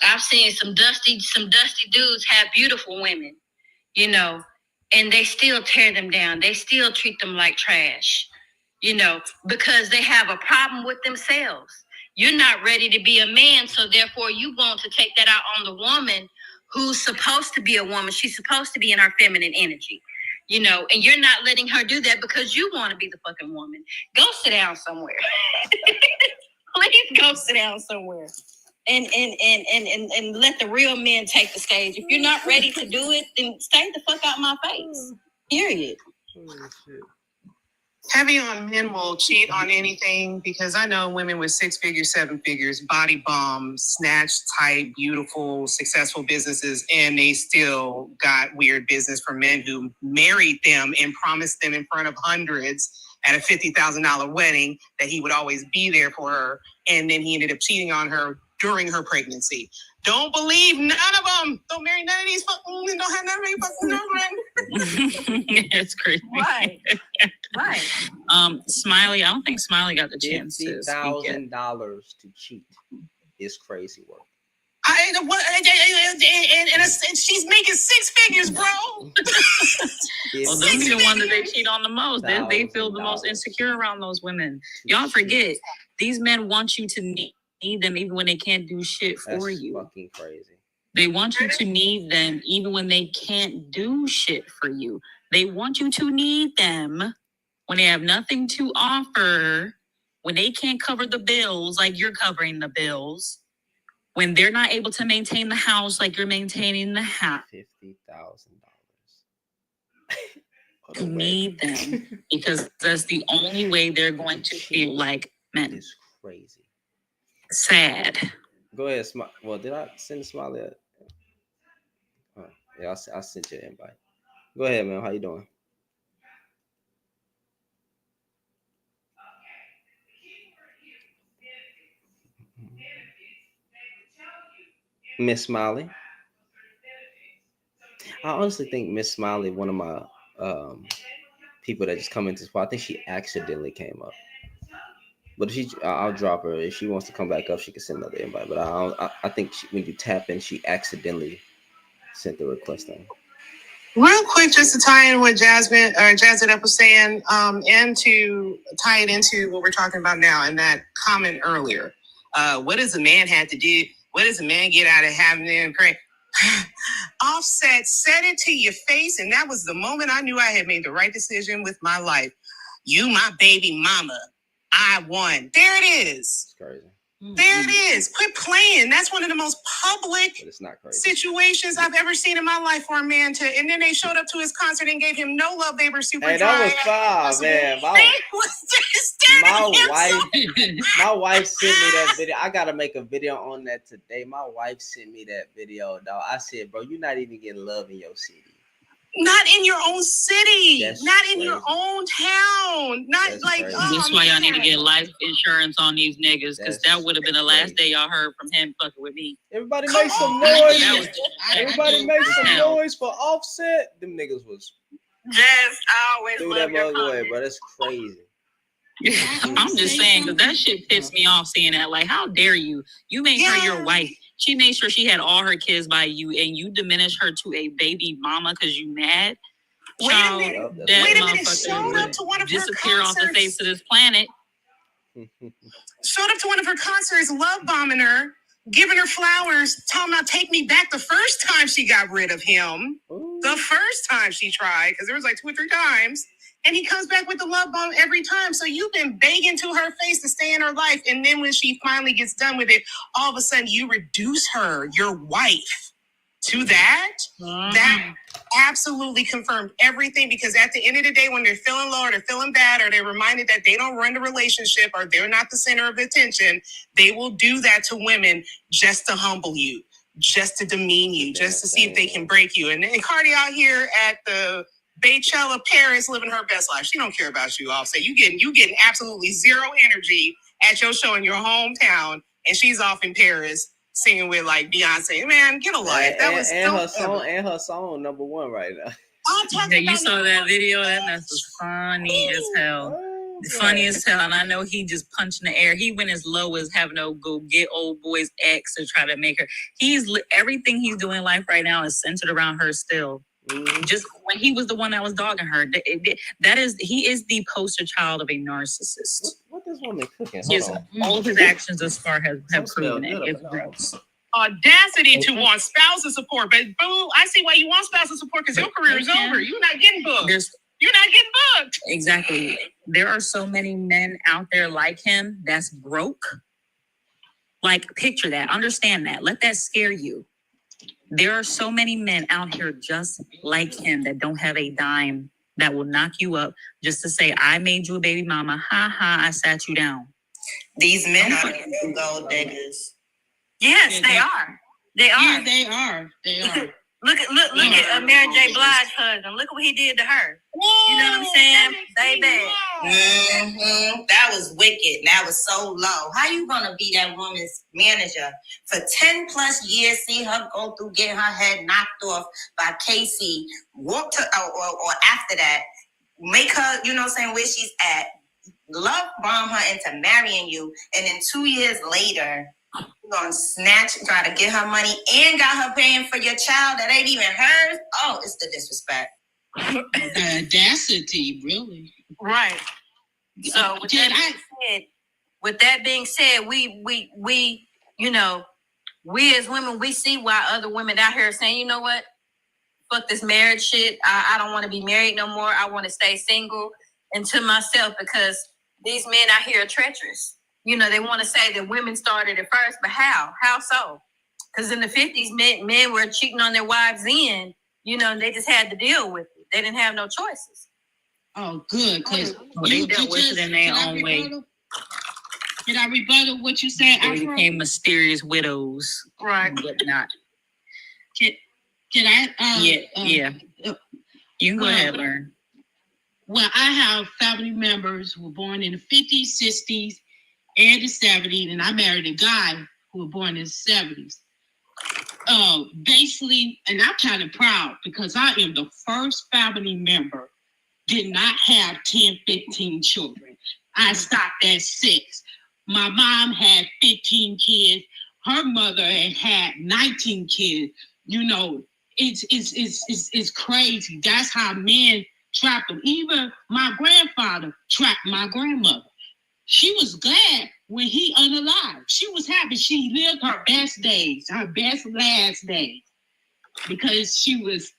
I've seen some dusty dudes have beautiful women, you know, and they still tear them down. They still treat them like trash, you know, because they have a problem with themselves. You're not ready to be a man, so therefore you want to take that out on the woman who's supposed to be a woman. She's supposed to be in her feminine energy, you know, and you're not letting her do that because you want to be the fucking woman. Go sit down somewhere. Please go sit down somewhere. And let the real men take the stage. If you're not ready to do it, then stay the fuck out my face. Period. Heavy on men will cheat on anything, because I know women with 6 figures, 7 figures, body bombs, snatch type, beautiful, successful businesses, and they still got weird business for men who married them and promised them in front of hundreds at a $50,000 wedding that he would always be there for her, and then he ended up cheating on her during her pregnancy. Don't believe none of them. Don't marry none of these fucking women. Don't have none of these fucking children. It's crazy. Right. Smiley, I don't think Smiley got the chance to speak yet. $50,000 to cheat is crazy work. And she's making 6 figures, bro. Well, those are the ones that they cheat on the most. They feel the most insecure around those women. Y'all forget, these men want you to need them even when they can't do shit for you. That's fucking crazy. They want you to need them even when they can't do shit for you. They want you to need them when they have nothing to offer, when they can't cover the bills like you're covering the bills, when they're not able to maintain the house like you're maintaining the house. $50,000. You need them because that's the only way they're going to feel like men. It's crazy. Sad. Go ahead, Well, did I send Smiley? Yeah, I sent you an invite. Go ahead, man. How you doing? Miss Smiley. I honestly think Miss Smiley, one of my people that just come into this spot, I think she accidentally came up. But if I'll drop her. If she wants to come back up, she can send another invite. But I think when you tap in, she accidentally sent the request in. Real quick, just to tie in what Jasmine was saying, and to tie it into what we're talking about now and that comment earlier. What does a man have to do? What does a man get out of having them pray? Offset said it to your face, and that was the moment I knew I had made the right decision with my life. You, my baby mama. I won. There it is. It's crazy. There it is. Quit playing. That's one of the most public But it's not crazy. situations I've ever seen in my life for a man to. And then they showed up to his concert and gave him no love. They were super Hey, dry. that was foul, man. My wife sent me that video. I gotta make a video on that today. My wife sent me that video, dog. I said, bro, you're not even getting love in your city. Not in your own city. That's not in crazy. your own town. Not That's like, crazy. oh, That's why y'all need to get life insurance on these niggas, because that would have been the last day y'all heard from him fucking with me. Everybody Come make some on. noise. Everybody make some noise for Offset. Them niggas was I always threw love that your mug away, comments. bro. That's crazy. I'm just saying, because that shit pissed me off seeing that. Like, how dare you? You made her your wife. She made sure she had all her kids by you, and you diminished her to a baby mama because you mad. Wait a minute. That Wait a minute. motherfucker Showed would up to one of her disappear off the concerts. face of this planet. Showed up to one of her concerts, love bombing her, giving her flowers, telling her take me back the first time she got rid of him. Ooh. The first time she tried, because there was like 2 or 3 times. And he comes back with the love bomb every time. So you've been begging to her face to stay in her life. And then when she finally gets done with it, all of a sudden you reduce her, your wife, to that. That absolutely confirmed everything, because at the end of the day, when they're feeling low or they're feeling bad or they're reminded that they don't run the relationship or they're not the center of attention, they will do that to women just to humble you, just to demean you, just to see if they can break you. And Cardi out here at the Baychella, Paris, living her best life. She don't care about you. Offset. You getting absolutely zero energy at your show in your hometown, and she's off in Paris singing with like Deante. Man, get a life. That was her song number 1 right now. I'm talking Yeah, about you saw that video? That mess was funny as hell. Funny as hell. And I know he just punched in the air. He went as low as having to go get old boy's ex to try to make her. Everything he's doing in life right now is centered around her still. Just when he was the one that was dogging her. He is the poster child of a narcissist. What this woman cooking? All of his actions thus far have proven it. It's gross. audacity to want spousal support. But boo, I see why you want spousal support, because your career is over. You're not getting booked. You're not getting booked. Exactly. There are so many men out there like him that's broke. Like, picture that. Understand that. Let that scare you. There are so many men out here just like him that don't have a dime, that will knock you up just to say, I made you a baby mama. Ha ha, I sat you down. These men are real gold diggers. Yes, they are. They are. Yeah, they are. They are. Look at Mary J. Blige's husband. Look what he did to her. You know what I'm saying? Baby. Mm-hmm. That was wicked. That was so low. How you gonna be that woman's manager for 10 plus years? See her go through getting her head knocked off by Casey. Walk to or after that, make her, you know what I'm saying, where she's at. Love bomb her into marrying you, and then 2 years later, you're gonna try to get her money and got her paying for your child that ain't even hers. Oh, it's the disrespect. The audacity, really. Right. So with that being said, we you know, we as women, we see why other women out here are saying, you know what? Fuck this marriage shit. I don't want to be married no more. I want to stay single. And to myself, because these men out here are treacherous. You know, they want to say that women started it first, but how? How so? Because in the 50s, men were cheating on their wives then, you know, and they just had to deal with it. They didn't have no choices. Oh, good. Because they dealt with it in their own way. Can I rebuttal what you said? They became mysterious widows. Right. But not. Can I? Yeah. You can go ahead, Lauren. Well, I have family members who were born in the 50s, 60s, and the 70s, and I married a guy who was born in the 70s. Basically, and I'm kind of proud because I am the first family member did not have 10, 15 children. I stopped at 6. My mom had 15 kids. Her mother had 19 kids. You know, it's crazy. That's how men trap them. Even my grandfather trapped my grandmother. She was glad when he unalive. She was happy. She lived her best days, her best last days, because she was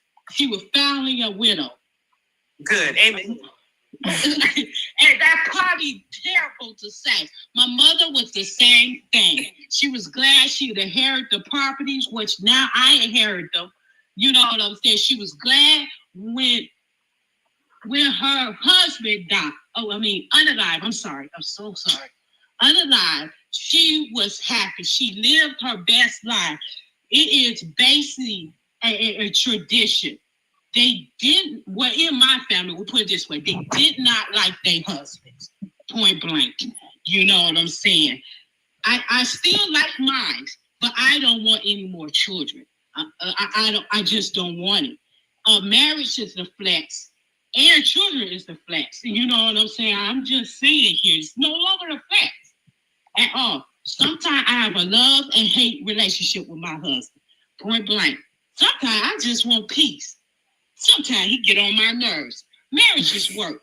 finally a widow. Good. Amen. And that probably terrible to say. My mother was the same thing. She was glad she'd inherit the properties, which now I inherit them. You know what I'm saying? She was glad when her husband died. Unalive. I'm sorry. I'm so sorry. Unalive. She was happy. She lived her best life. It is basically a tradition. They didn't, in my family, we'll put it this way, they did not like their husbands, point blank. You know what I'm saying? I still like mine, but I don't want any more children. I just don't want it. Marriage is the flex, and children is the flex. You know what I'm saying? I'm just saying here, it's no longer a flex at all. Sometimes I have a love and hate relationship with my husband, point blank. Sometimes I just want peace. Sometimes he get on my nerves. Marriage is work.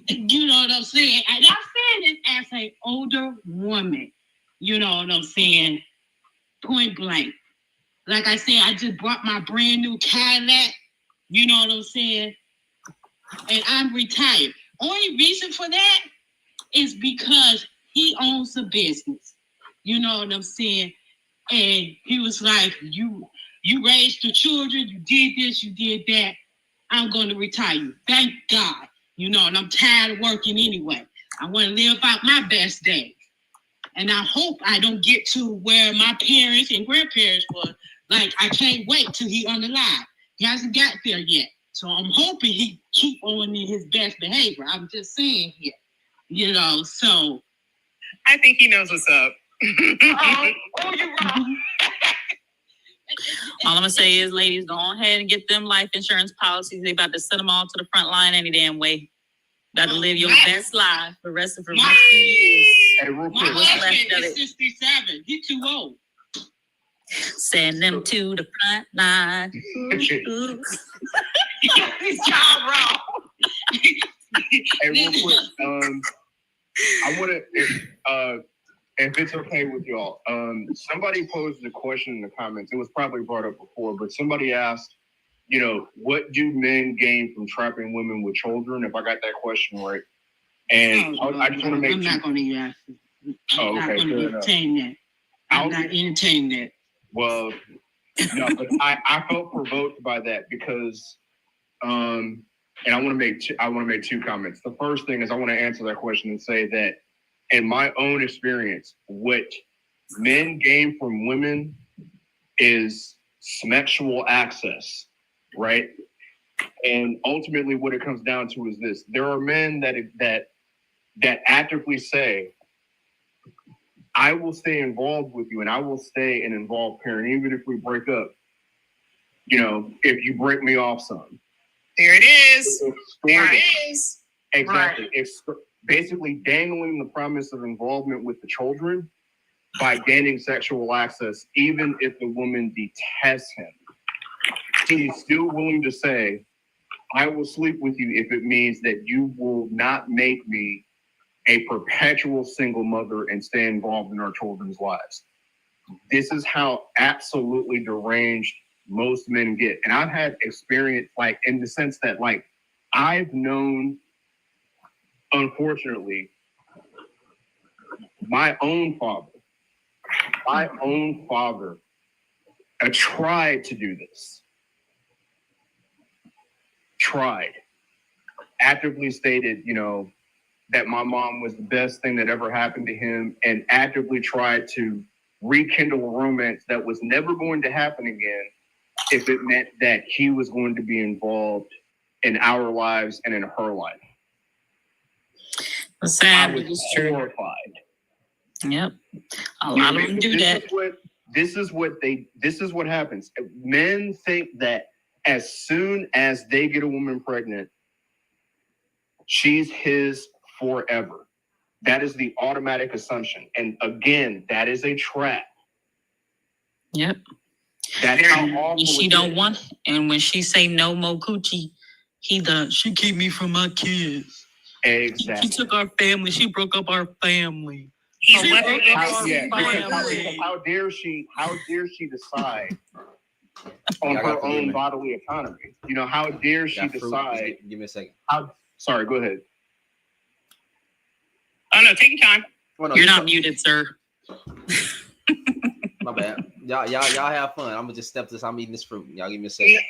You know what I'm saying? And I'm saying it as an older woman. You know what I'm saying? Point blank. Like I said, I just bought my brand new Cadillac. You know what I'm saying? And I'm retired. Only reason for that is because he owns a business. You know what I'm saying? And he was like, you raised the children, you did this, you did that. I'm going to retire you. Thank God. You know, and I'm tired of working anyway. I want to live out my best days. And I hope I don't get to where my parents and grandparents were. Like, I can't wait till he on the line. He hasn't got there yet. So I'm hoping he keep on in his best behavior. I'm just saying here. You know, so. I think he knows what's up. You're wrong. All I'm gonna say is, ladies, go ahead and get them life insurance policies. They about to send them all to the front line any damn way. Got to live your best life for the rest of your years. Hey, real My quick. husband is 67. He's too old. Send them to the front line. Ooh. He got his job wrong. Hey, real quick. I want to, if it's okay with y'all, somebody posed a question in the comments. It was probably brought up before, but somebody asked, you know, what do men gain from trapping women with children? If I got that question right. And I just want to make I'm not going to ask. Oh, I'm okay. not going to entertain that. I'm not entertaining that. Well, no, but I felt provoked by that because, and I want to make two comments. The first thing is I want to answer that question and say that in my own experience, what men gain from women is sexual access, right? And ultimately, what it comes down to is this: there are men that actively say, I will stay involved with you and I will stay an involved parent, even if we break up, you know, if you break me off some. There it is. There it is. Exactly. Right. It's basically dangling the promise of involvement with the children by gaining sexual access, even if the woman detests him. He's still willing to say, I will sleep with you if it means that you will not make me a perpetual single mother and stay involved in our children's lives. This is how absolutely deranged most men get. And I've had experience, like, in the sense that, like, I've known, unfortunately, my own father tried to do this. Tried. Actively stated, you know, that my mom was the best thing that ever happened to him, and actively tried to rekindle a romance that was never going to happen again if it meant that he was going to be involved in our lives and in her life. Sad, I was horrified. Yep. A lot of them do that. This is what happens. Men think that as soon as they get a woman pregnant, she's his forever. That is the automatic assumption. And again, that is a trap. Yep. That's how awful she don't want, and when she say no more coochie, she keep me from my kids. Exactly. She took our family. She broke up our family. How dare she decide on her own bodily autonomy? You know, how dare she decide? Give me a second. Sorry, go ahead. Oh no, take your time. Well, no, You're not muted, sir. My bad. Y'all have fun. I'm gonna just step this. I'm eating this fruit. Y'all give me a second.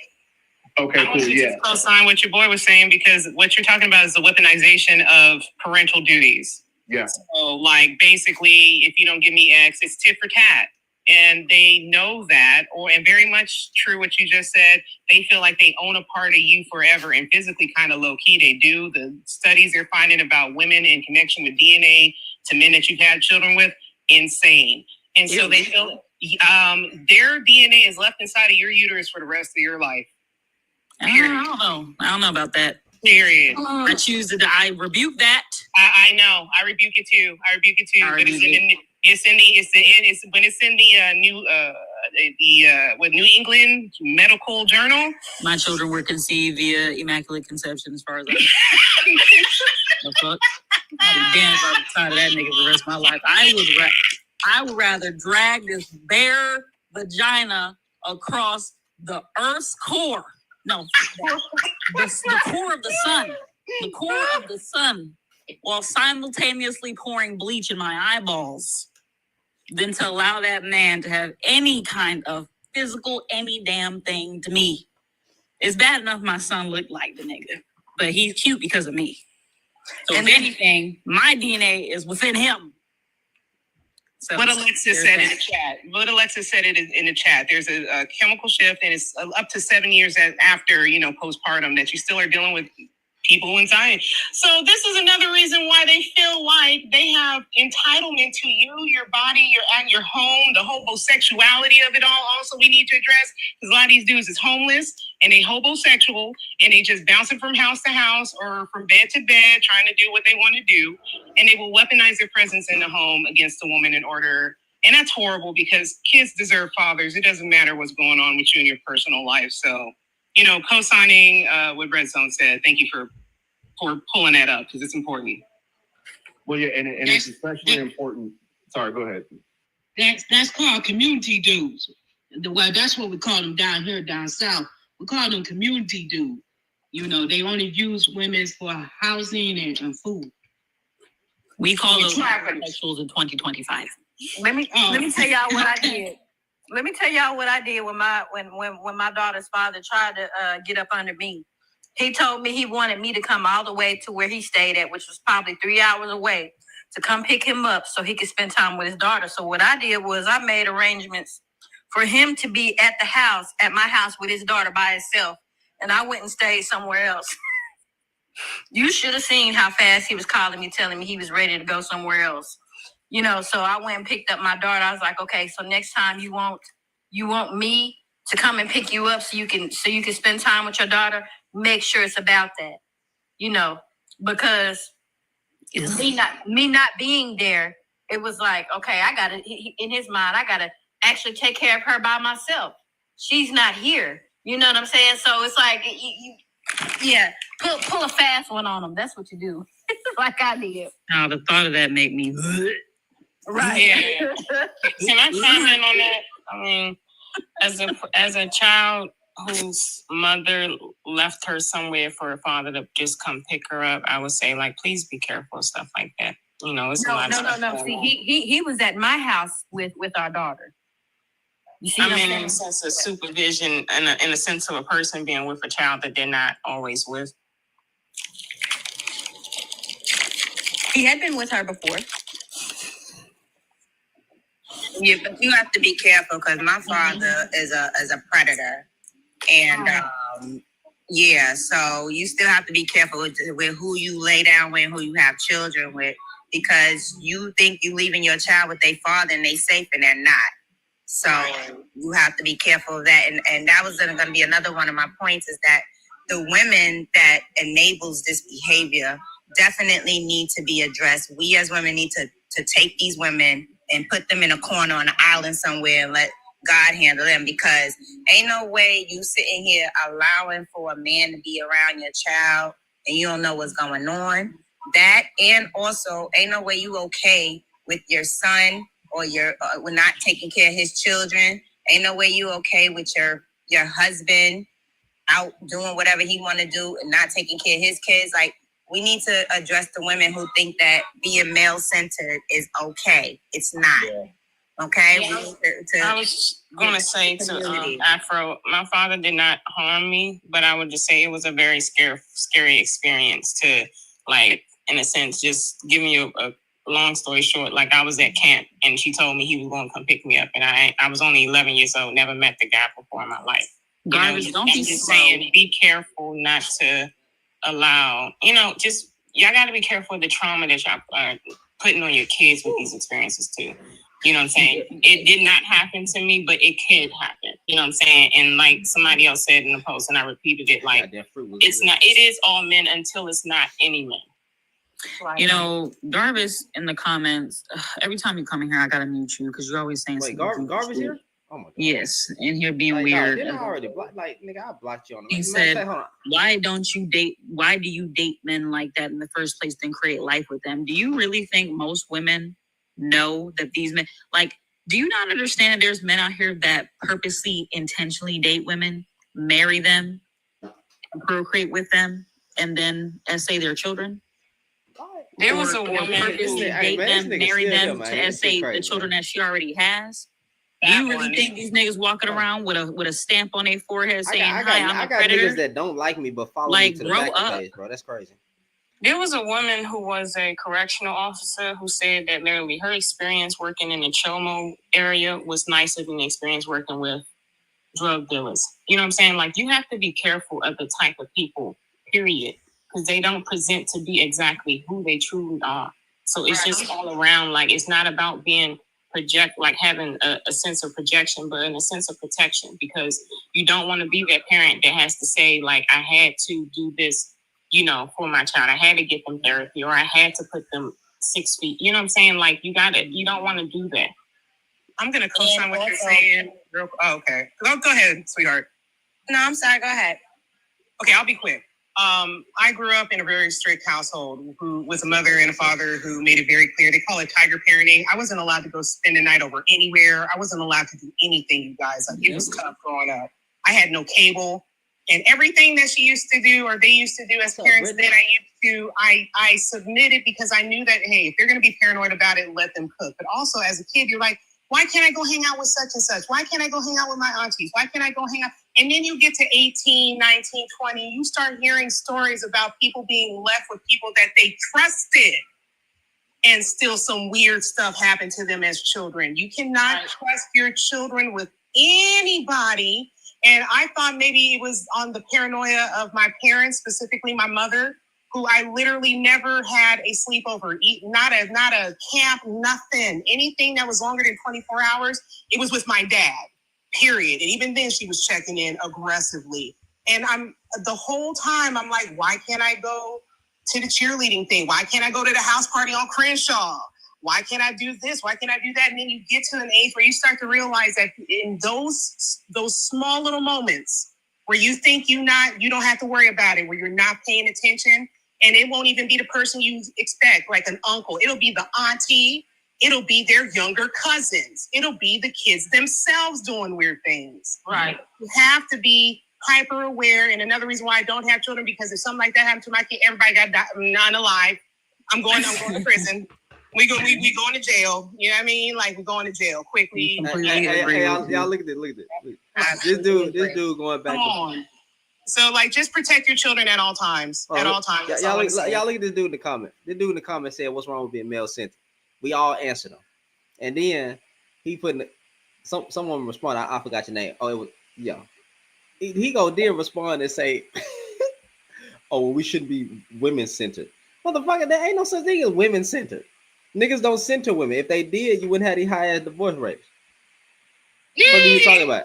Okay, I want cool. you Yeah. to co-sign what your boy was saying, because what you're talking about is the weaponization of parental duties. Yeah. So, like, basically, if you don't give me X, it's tit for tat. And they know that, and very much true what you just said, they feel like they own a part of you forever, and physically kind of low-key they do. The studies they're finding about women in connection with DNA to men that you've had children with, insane. And so they feel their DNA is left inside of your uterus for the rest of your life. I don't know. I don't know about that. Period. I choose to. I rebuke that. I know. I rebuke it too. But it's in the New England Medical Journal. My children were conceived via immaculate conception, as far as I know. The fuck? I'll be damned if I'm tired of that nigga for the rest of my life. I would rather drag this bare vagina across the Earth's core. No, the core of the sun. The core of the sun, while simultaneously pouring bleach in my eyeballs, than to allow that man to have any kind of physical, any damn thing to me. It's bad enough my son looked like the nigga, but he's cute because of me. So if anything, my DNA is within him. So what Alexis said in the chat. There's a chemical shift, and it's up to 7 years after, postpartum, that you still are dealing with people inside. So this is another reason why they feel like they have entitlement to you, your body, your home, the homosexuality of it all. Also, we need to address, because a lot of these dudes is homeless and they homosexual, and they just bouncing from house to house or from bed to bed, trying to do what they want to do, and they will weaponize their presence in the home against the woman in order. And that's horrible, because kids deserve fathers. It doesn't matter what's going on with you in your personal life. So, co-signing what Red Zone said. Thank you for pulling that up, because it's important. Well, yeah, and it's especially important. Sorry, go ahead. That's called community dudes. Well, that's what we call them down here, down south. We call them community dudes. They only use women for housing and food. We call those homosexuals in 2025. Let me tell y'all what I did. Let me tell y'all what I did when my daughter's father tried to get up under me. He told me he wanted me to come all the way to where he stayed at, which was probably 3 hours away, to come pick him up so he could spend time with his daughter. So what I did was I made arrangements for him to be at my house with his daughter by himself. And I went and stayed somewhere else. You should have seen how fast he was calling me, telling me he was ready to go somewhere else. So I went and picked up my daughter. I was like, okay, so next time you want me to come and pick you up so you can spend time with your daughter, make sure it's about that. Because me not being there, it was like, okay, in his mind, I gotta actually take care of her by myself. She's not here. You know what I'm saying? So it's like, pull a fast one on them. That's what you do. Like I did. Now the thought of that made me right. Yeah. Can I comment on that? I mean, as a child whose mother left her somewhere for her father to just come pick her up, I would say, like, please be careful of stuff like that. It's a lot of stuff. No. See, he was at my house with our daughter. You see, in a sense of supervision, in a sense of a person being with a child that they're not always with. He had been with her before. Yeah, but you have to be careful, because my father is a predator, and so you still have to be careful with who you lay down with, who you have children with, because you think you leaving your child with their father and they safe, and they're not. So you have to be careful of that, and that was going to be another one of my points, is that the women that enables this behavior definitely need to be addressed. We as women need to take these women and put them in a corner on an island somewhere and let God handle them, because ain't no way you sitting here allowing for a man to be around your child and you don't know what's going on. That, and also ain't no way you okay with your son or we're not taking care of his children. Ain't no way you okay with your husband out doing whatever he want to do and not taking care of his kids. Like, we need to address the women who think that being male-centered is okay. It's not. Yeah. Okay? Yeah, We need to I was gonna say to community. Afro, my father did not harm me, but I would just say it was a very scary experience to, like, in a sense, just giving you a long story short. Like, I was at camp and she told me he was going to come pick me up, and I was only 11 years old, never met the guy before in my life. Garbage, don't I'm be just slow. saying, be careful not to allow, just y'all got to be careful of the trauma that y'all are putting on your kids with these experiences too. You know what I'm saying? It did not happen to me, but it could happen. You know what I'm saying? And like somebody else said in the post, and I repeated it, like, it's not, it is all men until it's not any men. You know, Darvis in the comments, every time you come in here, I gotta mute you because you're always saying Wait, something. Garvis here? Oh my god. Yes, and here being Like, weird. No, didn't I already block? Like, nigga, I blocked you on the. He said, why do you date men like that in the first place, then create life with them? Do you really think most women know that these men, like, do you not understand that there's men out here that purposely, intentionally date women, marry them, and procreate with them, and then essay their children? There was a woman purposely date them, marry them to essay the children that she already has. Do you really think these niggas walking around with a stamp on their forehead saying, "Hi, I'm a predator"? Niggas that don't like me but follow Like, me to the grow back of the up. page, bro. That's crazy. There was a woman who was a correctional officer who said that literally her experience working in the Chomo area was nicer than the experience working with drug dealers. You know what I'm saying? Like, you have to be careful of the type of people, period, because they don't present to be exactly who they truly are. So it's just all around, like, it's not about being like having a sense of projection, but in a sense of protection, because you don't want to be that parent that has to say, like, I had to do this, for my child. I had to get them therapy, or I had to put them 6 feet. You know what I'm saying? Like, you don't want to do that. I'm gonna co-sign what you're saying. Okay. Go ahead, sweetheart. No, I'm sorry. Go ahead. Okay, I'll be quick. I grew up in a very strict household with a mother and a father who made it very clear. They call it tiger parenting. I wasn't allowed to go spend the night over anywhere. I wasn't allowed to do anything, you guys. Like, it was tough growing up. I had no cable, and everything that she used to do or they used to do as parents that I submitted because I knew that, hey, if they're going to be paranoid about it, let them cook. But also as a kid, you're like, why can't I go hang out with such and such? Why can't I go hang out with my aunties? Why can't I go hang out? And then you get to 18, 19, 20, you start hearing stories about people being left with people that they trusted, and still some weird stuff happened to them as children. You cannot trust your children with anybody. And I thought maybe it was on the paranoia of my parents, specifically my mother, who I literally never had a sleepover, not a camp, nothing. Anything that was longer than 24 hours, it was with my dad, period. And even then she was checking in aggressively. And the whole time I'm like, why can't I go to the cheerleading thing? Why can't I go to the house party on Crenshaw? Why can't I do this? Why can't I do that? And then you get to an age where you start to realize that in those small little moments where you think you don't have to worry about it, where you're not paying attention, and it won't even be the person you expect, like an uncle. It'll be the auntie. It'll be their younger cousins. It'll be the kids themselves doing weird things. Right. You have to be hyper aware. And another reason why I don't have children, because if something like that happened to my kid, everybody got none alive. I'm going to prison. We going to jail. You know what I mean? Like, we're going to jail quickly. Hey, y'all look at this. This dude going back. Come on. So, like, just protect your children at all times. At all times. Y'all look at this dude in the comment. This dude in the comment said, "What's wrong with being male-centered?" We all answered him, and then he put someone responded. I forgot your name. Oh, it was He did respond and say, "Oh, well, we shouldn't be women-centered." Motherfucker, there ain't no such thing as women-centered. Niggas don't center women. If they did, you wouldn't have the high divorce rates. What are you talking about?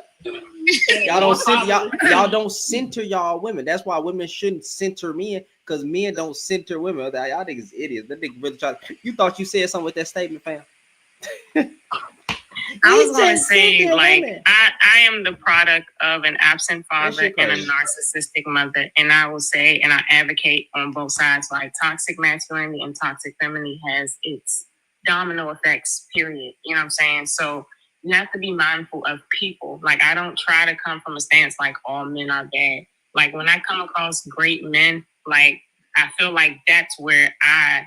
Y'all don't center y'all women. That's why women shouldn't center men, because men don't center women. Y'all niggas idiots. That nigga really try. You thought you said something with that statement, fam? I was going to say, like, I am the product of an absent father and a narcissistic mother, and I will say, and I advocate on both sides, like, toxic masculinity and toxic femininity has its domino effects, period. You know what I'm saying? So you have to be mindful of people. Like, I don't try to come from a stance like all men are bad. Like, when I come across great men, like, I feel like that's where I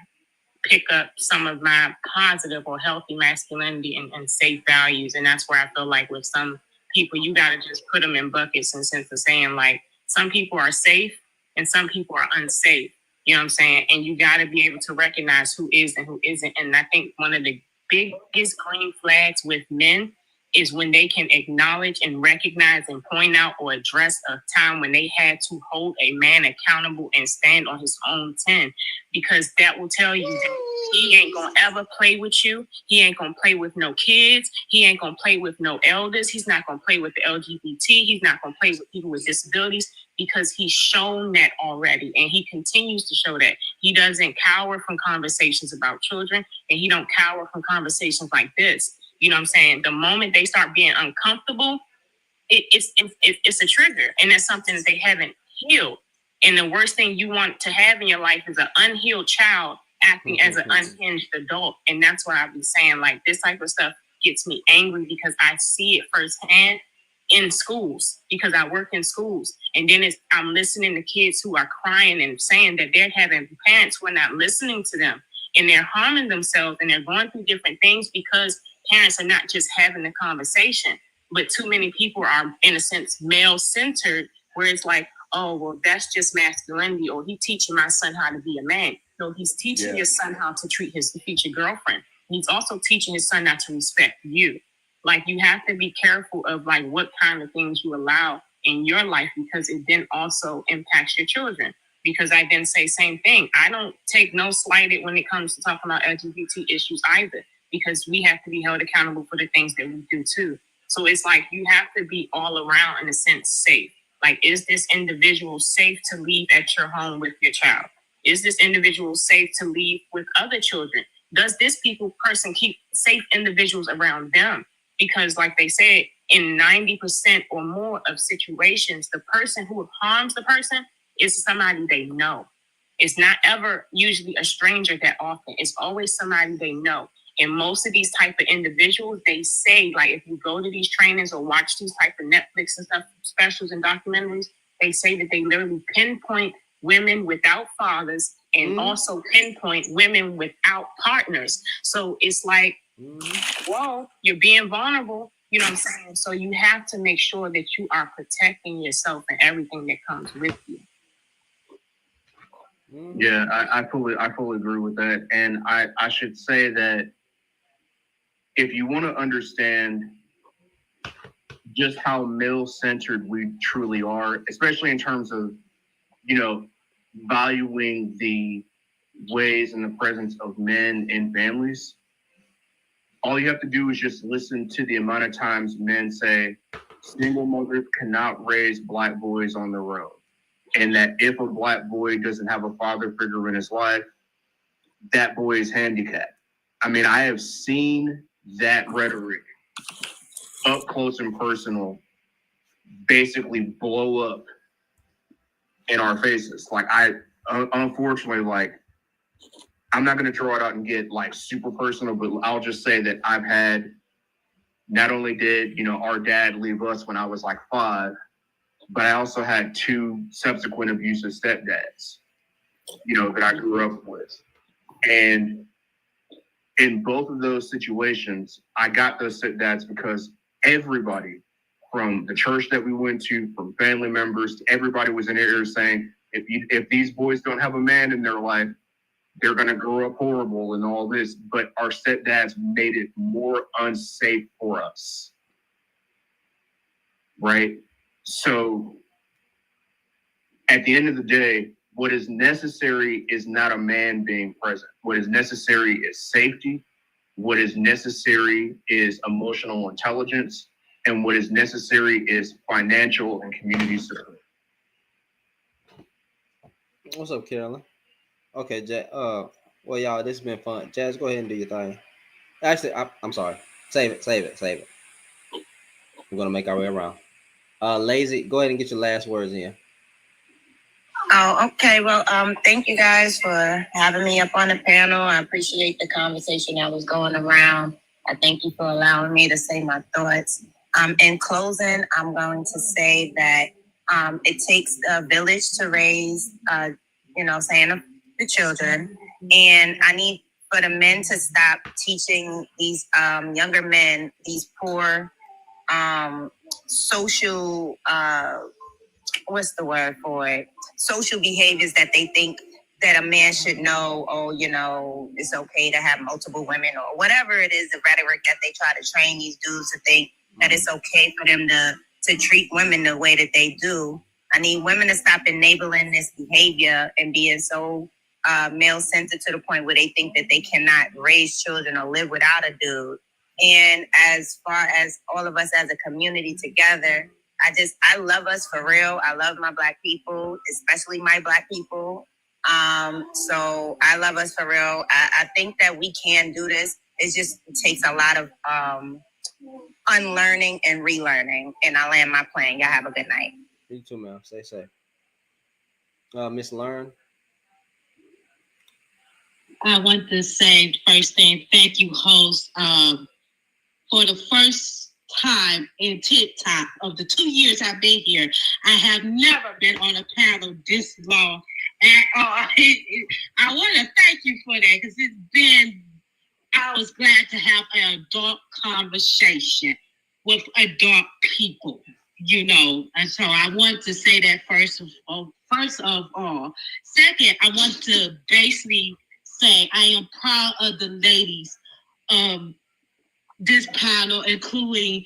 pick up some of my positive or healthy masculinity and safe values. And that's where I feel like with some people, you got to just put them in buckets in sense of saying like some people are safe and some people are unsafe. You know what I'm saying? And you got to be able to recognize who is and who isn't. And I think one of the biggest green flags with men is when they can acknowledge and recognize and point out or address a time when they had to hold a man accountable and stand on his own 10, because that will tell you that he ain't gonna ever play with you. He ain't gonna play with no kids. He ain't gonna play with no elders. He's not gonna play with the LGBT. He's not gonna play with people with disabilities, because he's shown that already, and he continues to show that. He doesn't cower from conversations about children, and he don't cower from conversations like this. You know what I'm saying? The moment they start being uncomfortable, it's a trigger, and that's something that they haven't healed. And the worst thing you want to have in your life is an unhealed child acting as an unhinged adult. And that's why I've been saying, like, this type of stuff gets me angry, because I see it firsthand in schools, because I work in schools. And then I'm listening to kids who are crying and saying that they're having parents who are not listening to them, and they're harming themselves, and they're going through different things because parents are not just having the conversation. But too many people are, in a sense, male-centered, where it's like, oh, well, that's just masculinity, or he teaching my son how to be a man. No, he's teaching your son how to treat his future girlfriend. He's also teaching his son not to respect you. Like, you have to be careful of, like, what kind of things you allow in your life, because it then also impacts your children. Because I then say same thing. I don't take no slighted when it comes to talking about LGBT issues either, because we have to be held accountable for the things that we do too. So it's like you have to be all around, in a sense, safe. Like, is this individual safe to leave at your home with your child? Is this individual safe to leave with other children? Does this person keep safe individuals around them? Because like they said, in 90% or more of situations, the person who harms the person is somebody they know. It's not ever usually a stranger that often. It's always somebody they know. And most of these type of individuals, they say, like, if you go to these trainings or watch these type of Netflix and stuff, specials and documentaries, they say that they literally pinpoint women without fathers and also pinpoint women without partners. So it's like, whoa, you're being vulnerable. You know what I'm saying? So you have to make sure that you are protecting yourself and everything that comes with you. Yeah, I fully agree with that. And I should say that if you want to understand just how male-centered we truly are, especially in terms of, valuing the ways and the presence of men in families, all you have to do is just listen to the amount of times men say single mothers cannot raise Black boys on their own. And that if a Black boy doesn't have a father figure in his life, that boy is handicapped. I mean, I have seen that rhetoric up close and personal basically blow up in our faces. Like, unfortunately, like, I'm not going to draw it out and get like super personal, but I'll just say that I've had, not only did, our dad leave us when I was like 5, but I also had 2 subsequent abusive stepdads, that I grew up with. And in both of those situations, I got those stepdads because everybody from the church that we went to, from family members, to everybody was in their ear saying, if these boys don't have a man in their life, they're going to grow up horrible and all this. But our stepdads made it more unsafe for us. Right? So at the end of the day, what is necessary is not a man being present. What is necessary is safety. What is necessary is emotional intelligence. And what is necessary is financial and community support. What's up, Carolyn? Okay, well, y'all, this has been fun. Jazz, go ahead and do your thing. Actually, I'm sorry. Save it. We're gonna make our way around. Lazy, go ahead and get your last words in. Oh, okay. Well, thank you guys for having me up on the panel. I appreciate the conversation that was going around. I thank you for allowing me to say my thoughts. In closing, I'm going to say that it takes a village to raise saying the children. And I need for the men to stop teaching these younger men these poor social what's the word for it? Social behaviors that they think that a man should know. Oh, it's okay to have multiple women or whatever it is, the rhetoric that they try to train these dudes to think that it's okay for them to treat women the way that they do. I need women to stop enabling this behavior and being so male-centered to the point where they think that they cannot raise children or live without a dude. And as far as all of us as a community together, I love us for real. I love my Black people, especially my Black people. So I love us for real. I think that we can do this. It takes a lot of unlearning and relearning. And I land my plane. Y'all have a good night. You too, ma'am. Stay safe. Miss Learn. I want to say first thing, thank you, host. For the first time in TikTok of the 2 years I've been here, I have never been on a panel this long. And I want to thank you for that because I was glad to have an adult conversation with adult people, and so I want to say that first of all. Second, I want to basically say I am proud of the ladies this panel, including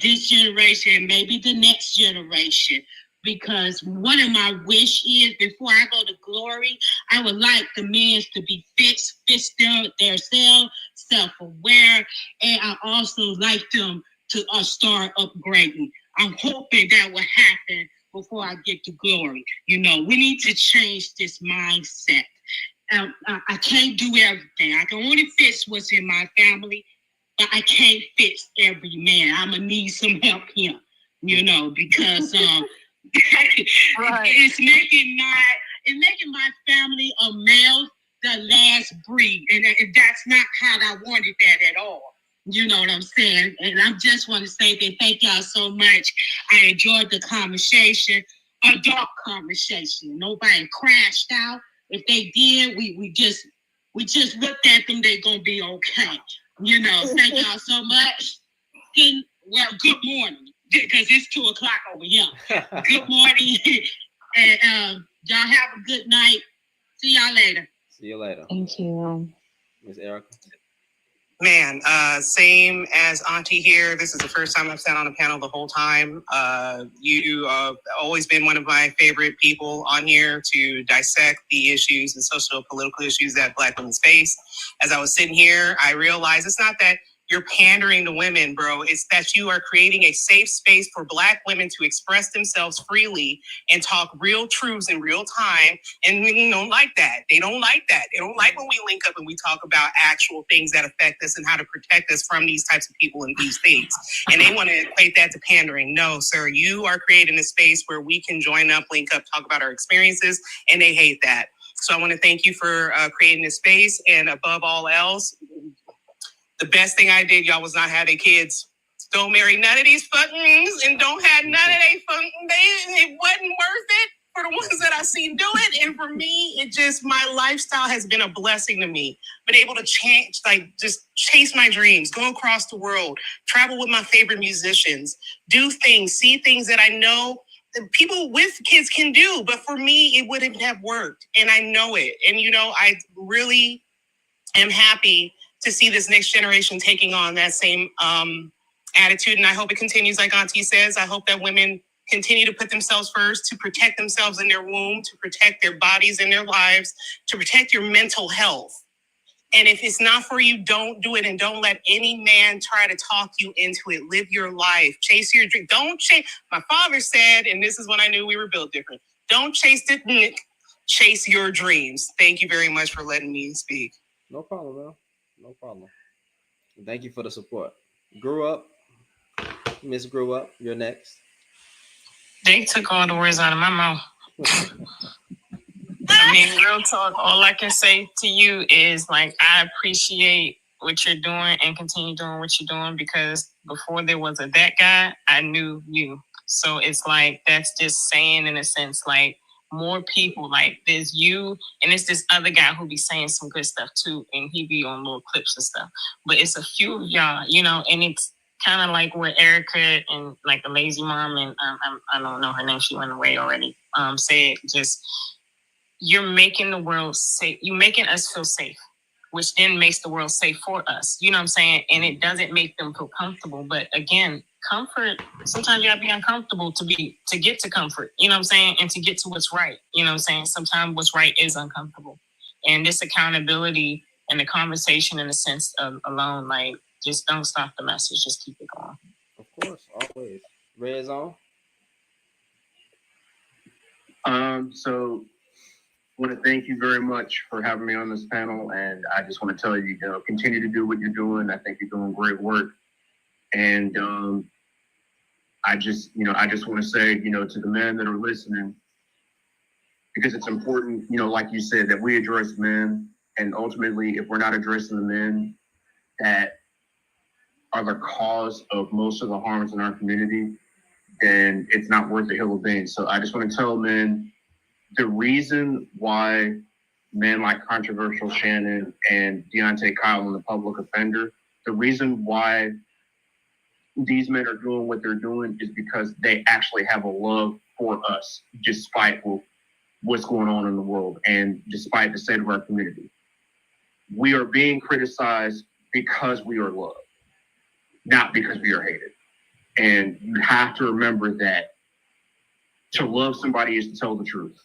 this generation, maybe the next generation, because one of my wish is before I go to glory, I would like the men to be fixed themselves, self-aware, and I also like them to start upgrading. I'm hoping that will happen before I get to glory. We need to change this mindset. I can't do everything. I can only fix what's in my family, but I can't fix every man. I'm gonna need some help here, because it's making my family a male, the last breed, and that's not how I wanted that at all. You know what I'm saying? And I just want to say that thank y'all so much. I enjoyed the conversation, adult conversation. Nobody crashed out. If they did, we just looked at them. They gonna be okay. Thank y'all so much. Good morning, because it's 2:00 over here. Good morning, and y'all have a good night. See y'all later. See you later. Thank you. Miss Erica. Man, same as Auntie here. This is the first time I've sat on a panel the whole time. You have always been one of my favorite people on here to dissect the issues and socio-political issues that Black women face. As I was sitting here, I realized it's not that you're pandering to women, bro. It's that you are creating a safe space for Black women to express themselves freely and talk real truths in real time. And women don't like that. They don't like that. They don't like when we link up and we talk about actual things that affect us and how to protect us from these types of people and these things. And they want to equate that to pandering. No, sir, you are creating a space where we can join up, link up, talk about our experiences, and they hate that. So I want to thank you for creating this space. And above all else, the best thing I did, y'all, was not have their kids. Don't marry none of these fuckings and don't have none of they fucking. It wasn't worth it for the ones that I see do it. And for me, my lifestyle has been a blessing to me. Been able to just chase my dreams, go across the world, travel with my favorite musicians, do things, see things that I know people with kids can do. But for me, it wouldn't have worked. And I know it. And, I really am happy to see this next generation taking on that same attitude. And I hope it continues, like Auntie says. I hope that women continue to put themselves first, to protect themselves in their womb, to protect their bodies and their lives, to protect your mental health. And if it's not for you, don't do it. And don't let any man try to talk you into it. Live your life. Chase your dream. Don't chase. My father said, and this is when I knew we were built different, don't chase the chase your dreams. Thank you very much for letting me speak. No problem, man. No problem. Thank you for the support. Grew up. Miss Grew Up, you're next. They took all the words out of my mouth. I mean, real talk, all I can say to you is, I appreciate what you're doing and continue doing what you're doing, because before there was that guy, I knew you. So it's that's just saying, in a sense, more people. Like there's you, and it's this other guy who be saying some good stuff too, and he be on little clips and stuff. But it's a few of y'all, you know, and it's kind of like what Erica and like the lazy mom and I don't know her name, she went away already. Said just you're making the world safe. You're making us feel safe, which then makes the world safe for us. You know what I'm saying? And it doesn't make them feel comfortable. But again, comfort, sometimes you gotta be uncomfortable to get to comfort, you know what I'm saying? And to get to what's right. You know what I'm saying? Sometimes what's right is uncomfortable. And this accountability and the conversation in the sense of alone, like just don't stop the message, just keep it going. Of course, always. Red Zone. So I want to thank you very much for having me on this panel, and I just want to tell you, you know, continue to do what you're doing. I think you're doing great work, and I just want to say, you know, to the men that are listening, because it's important, you know, like you said, that we address men, and ultimately, if we're not addressing the men that are the cause of most of the harms in our community, then it's not worth the hill of beans. So I just want to tell men, the reason why men like Controversial Shannon and Deante Kyle and the public offender, the reason why these men are doing what they're doing is because they actually have a love for us, despite what's going on in the world and despite the state of our community. We are being criticized because we are loved, not because we are hated. And you have to remember that to love somebody is to tell the truth.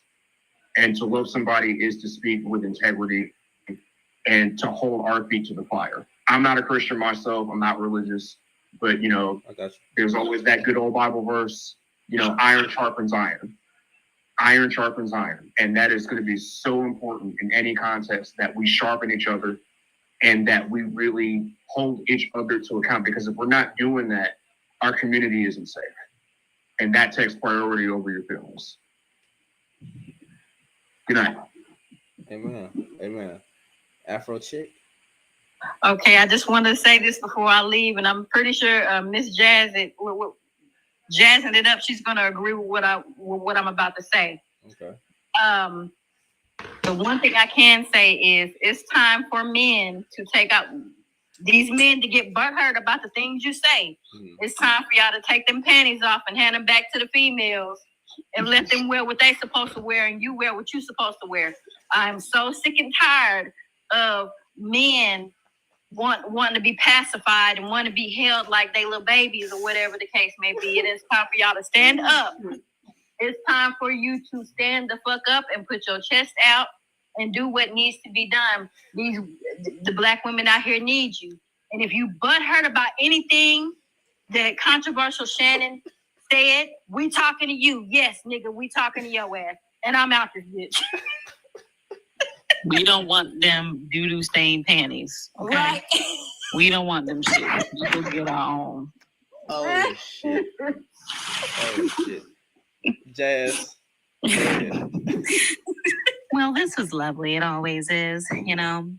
And to love somebody is to speak with integrity and to hold our feet to the fire. I'm not a Christian myself. I'm not religious. But, you know, there's always that good old Bible verse, you know, iron sharpens iron. Iron sharpens iron. And that is going to be so important in any context, that we sharpen each other and that we really hold each other to account. Because if we're not doing that, our community isn't safe. And that takes priority over your feelings. Good night. Amen. Amen. Afro Chick. Okay, I just wanted to say this before I leave, and I'm pretty sure Miss Jazz, jazzing it up, she's going to agree with what I'm about to say. Okay. The one thing I can say is it's time for men to take out these men to get butthurt about the things you say. Mm-hmm. It's time for y'all to take them panties off and hand them back to the females and let them wear what they supposed to wear and you wear what you supposed to wear. I'm so sick and tired of men wanting to be pacified and want to be held like they little babies or whatever the case may be. It is time for y'all to stand up. It's time for you to stand the fuck up and put your chest out and do what needs to be done. The black women out here need you. And if you butthurt about anything that Controversial Shannon said, we talking to you. Yes, nigga, we talking to your ass. And I'm out this bitch. We don't want them doo-doo stained panties. Okay? Right. We don't want them shit. We just get our own. Oh shit. Oh shit. Jazz. Well, this was lovely. It always is, you know.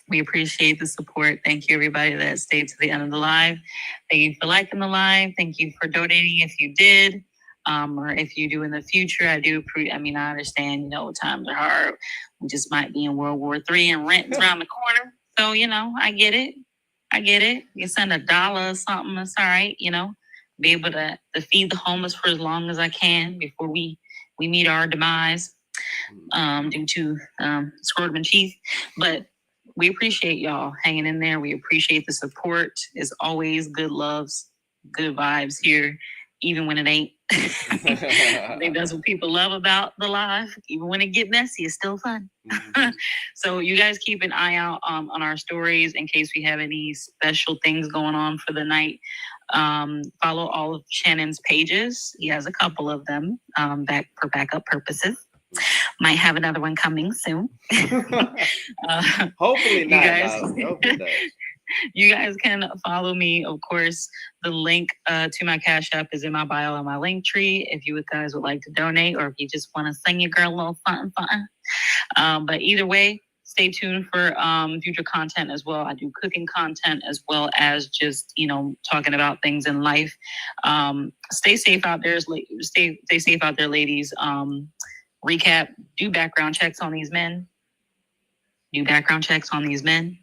We appreciate the support. Thank you, everybody that stayed to the end of the live. Thank you for liking the live. Thank you for donating if you did. Or if you do in the future. I understand, you know, times are hard. We just might be in World War III and rent's around the corner. So, you know, I get it. You send $1 or something, it's all right, you know. Be able to feed the homeless for as long as I can before we meet our demise due to scrotum and teeth. But we appreciate y'all hanging in there. We appreciate the support. As always, good loves, good vibes here, even when it ain't. I think that's what people love about the live. Even when it get messy, it's still fun. Mm-hmm. So you guys keep an eye out on our stories in case we have any special things going on for the night. Follow all of Shannon's pages. He has a couple of them back for backup purposes. Might have another one coming soon. Hopefully not. You guys can follow me. Of course, the link to my Cash App is in my bio on my link tree. If you guys would like to donate, or if you just want to sing your girl a little fun. But either way, stay tuned for future content as well. I do cooking content as well as just, you know, talking about things in life. Stay safe out there, ladies. recap, do background checks on these men. Do background checks on these men.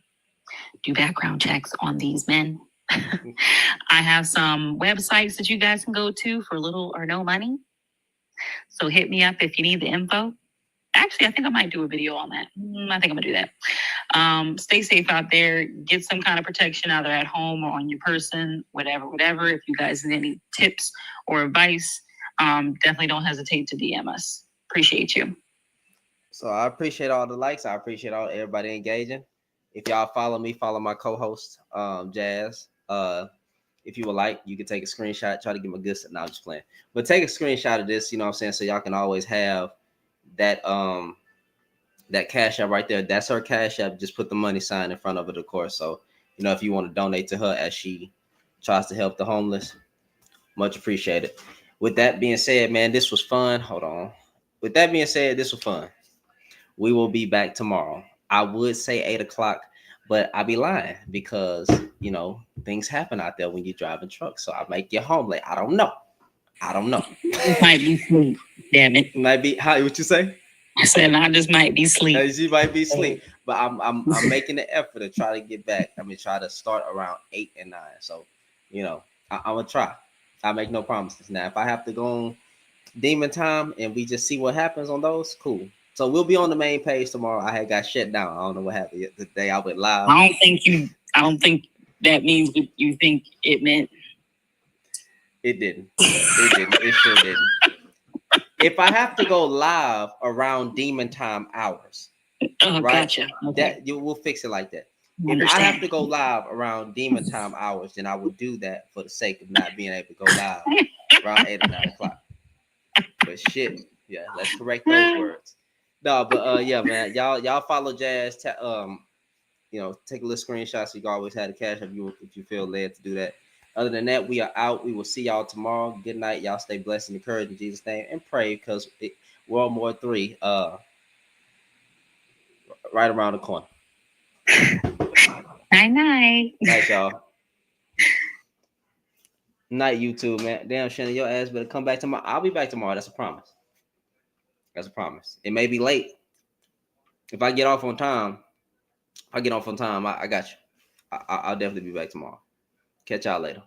Do background checks on these men. I have some websites that you guys can go to for little or no money. So hit me up if you need the info. Actually, I think I might do a video on that. I think I'm gonna do that. Stay safe out there. Get some kind of protection either at home or on your person, whatever. If you guys need any tips or advice, definitely don't hesitate to DM us. Appreciate you. So I appreciate all the likes. I appreciate all everybody engaging. If y'all follow me, follow my co-host, Jazz. If you would like, you can take a screenshot, try to give me a good. No, I'm just playing. But take a screenshot of this, you know what I'm saying? So y'all can always have that that Cash App right there. That's her Cash App. Just put the money sign in front of it, of course. So, you know, if you want to donate to her as she tries to help the homeless, much appreciated. With that being said, man, this was fun. Hold on. With that being said, this was fun. We will be back tomorrow. I would say 8 o'clock, but I'd be lying because, you know, things happen out there when you're driving trucks. So I might get home late. I don't know. It might be sleep. Damn it. Might be. How? What you say? I said I just might be sleep. She might be asleep, but I'm making the effort to try to get back. I mean, try to start around 8 and 9. So, you know, I'm gonna try. I make no promises. Now, if I have to go on Demon Time and we just see what happens on those, cool. So we'll be on the main page tomorrow. I had got shut down. I don't know what happened yet. The day I went live. I don't think that means what you think it meant. It didn't. It sure didn't. If I have to go live around Demon Time hours, right? Gotcha. Okay. That we'll fix it like that. If I have to go live around Demon Time hours, then I would do that for the sake of not being able to go live around 8 or 9 o'clock. But shit, yeah, let's correct those words. No, but yeah, man, y'all follow Jazz. You know, take a little screenshot so you can always have the cash if you feel led to do that. Other than that, we are out. We will see y'all tomorrow. Good night. Y'all stay blessed and encouraged in Jesus' name, and pray because World War III right around the corner. Night. Night, y'all. Night, YouTube, man. Damn, Shannon, your ass better come back tomorrow. I'll be back tomorrow. That's a promise. It may be late. If I get off on time, I got you. I'll definitely be back tomorrow. Catch y'all later.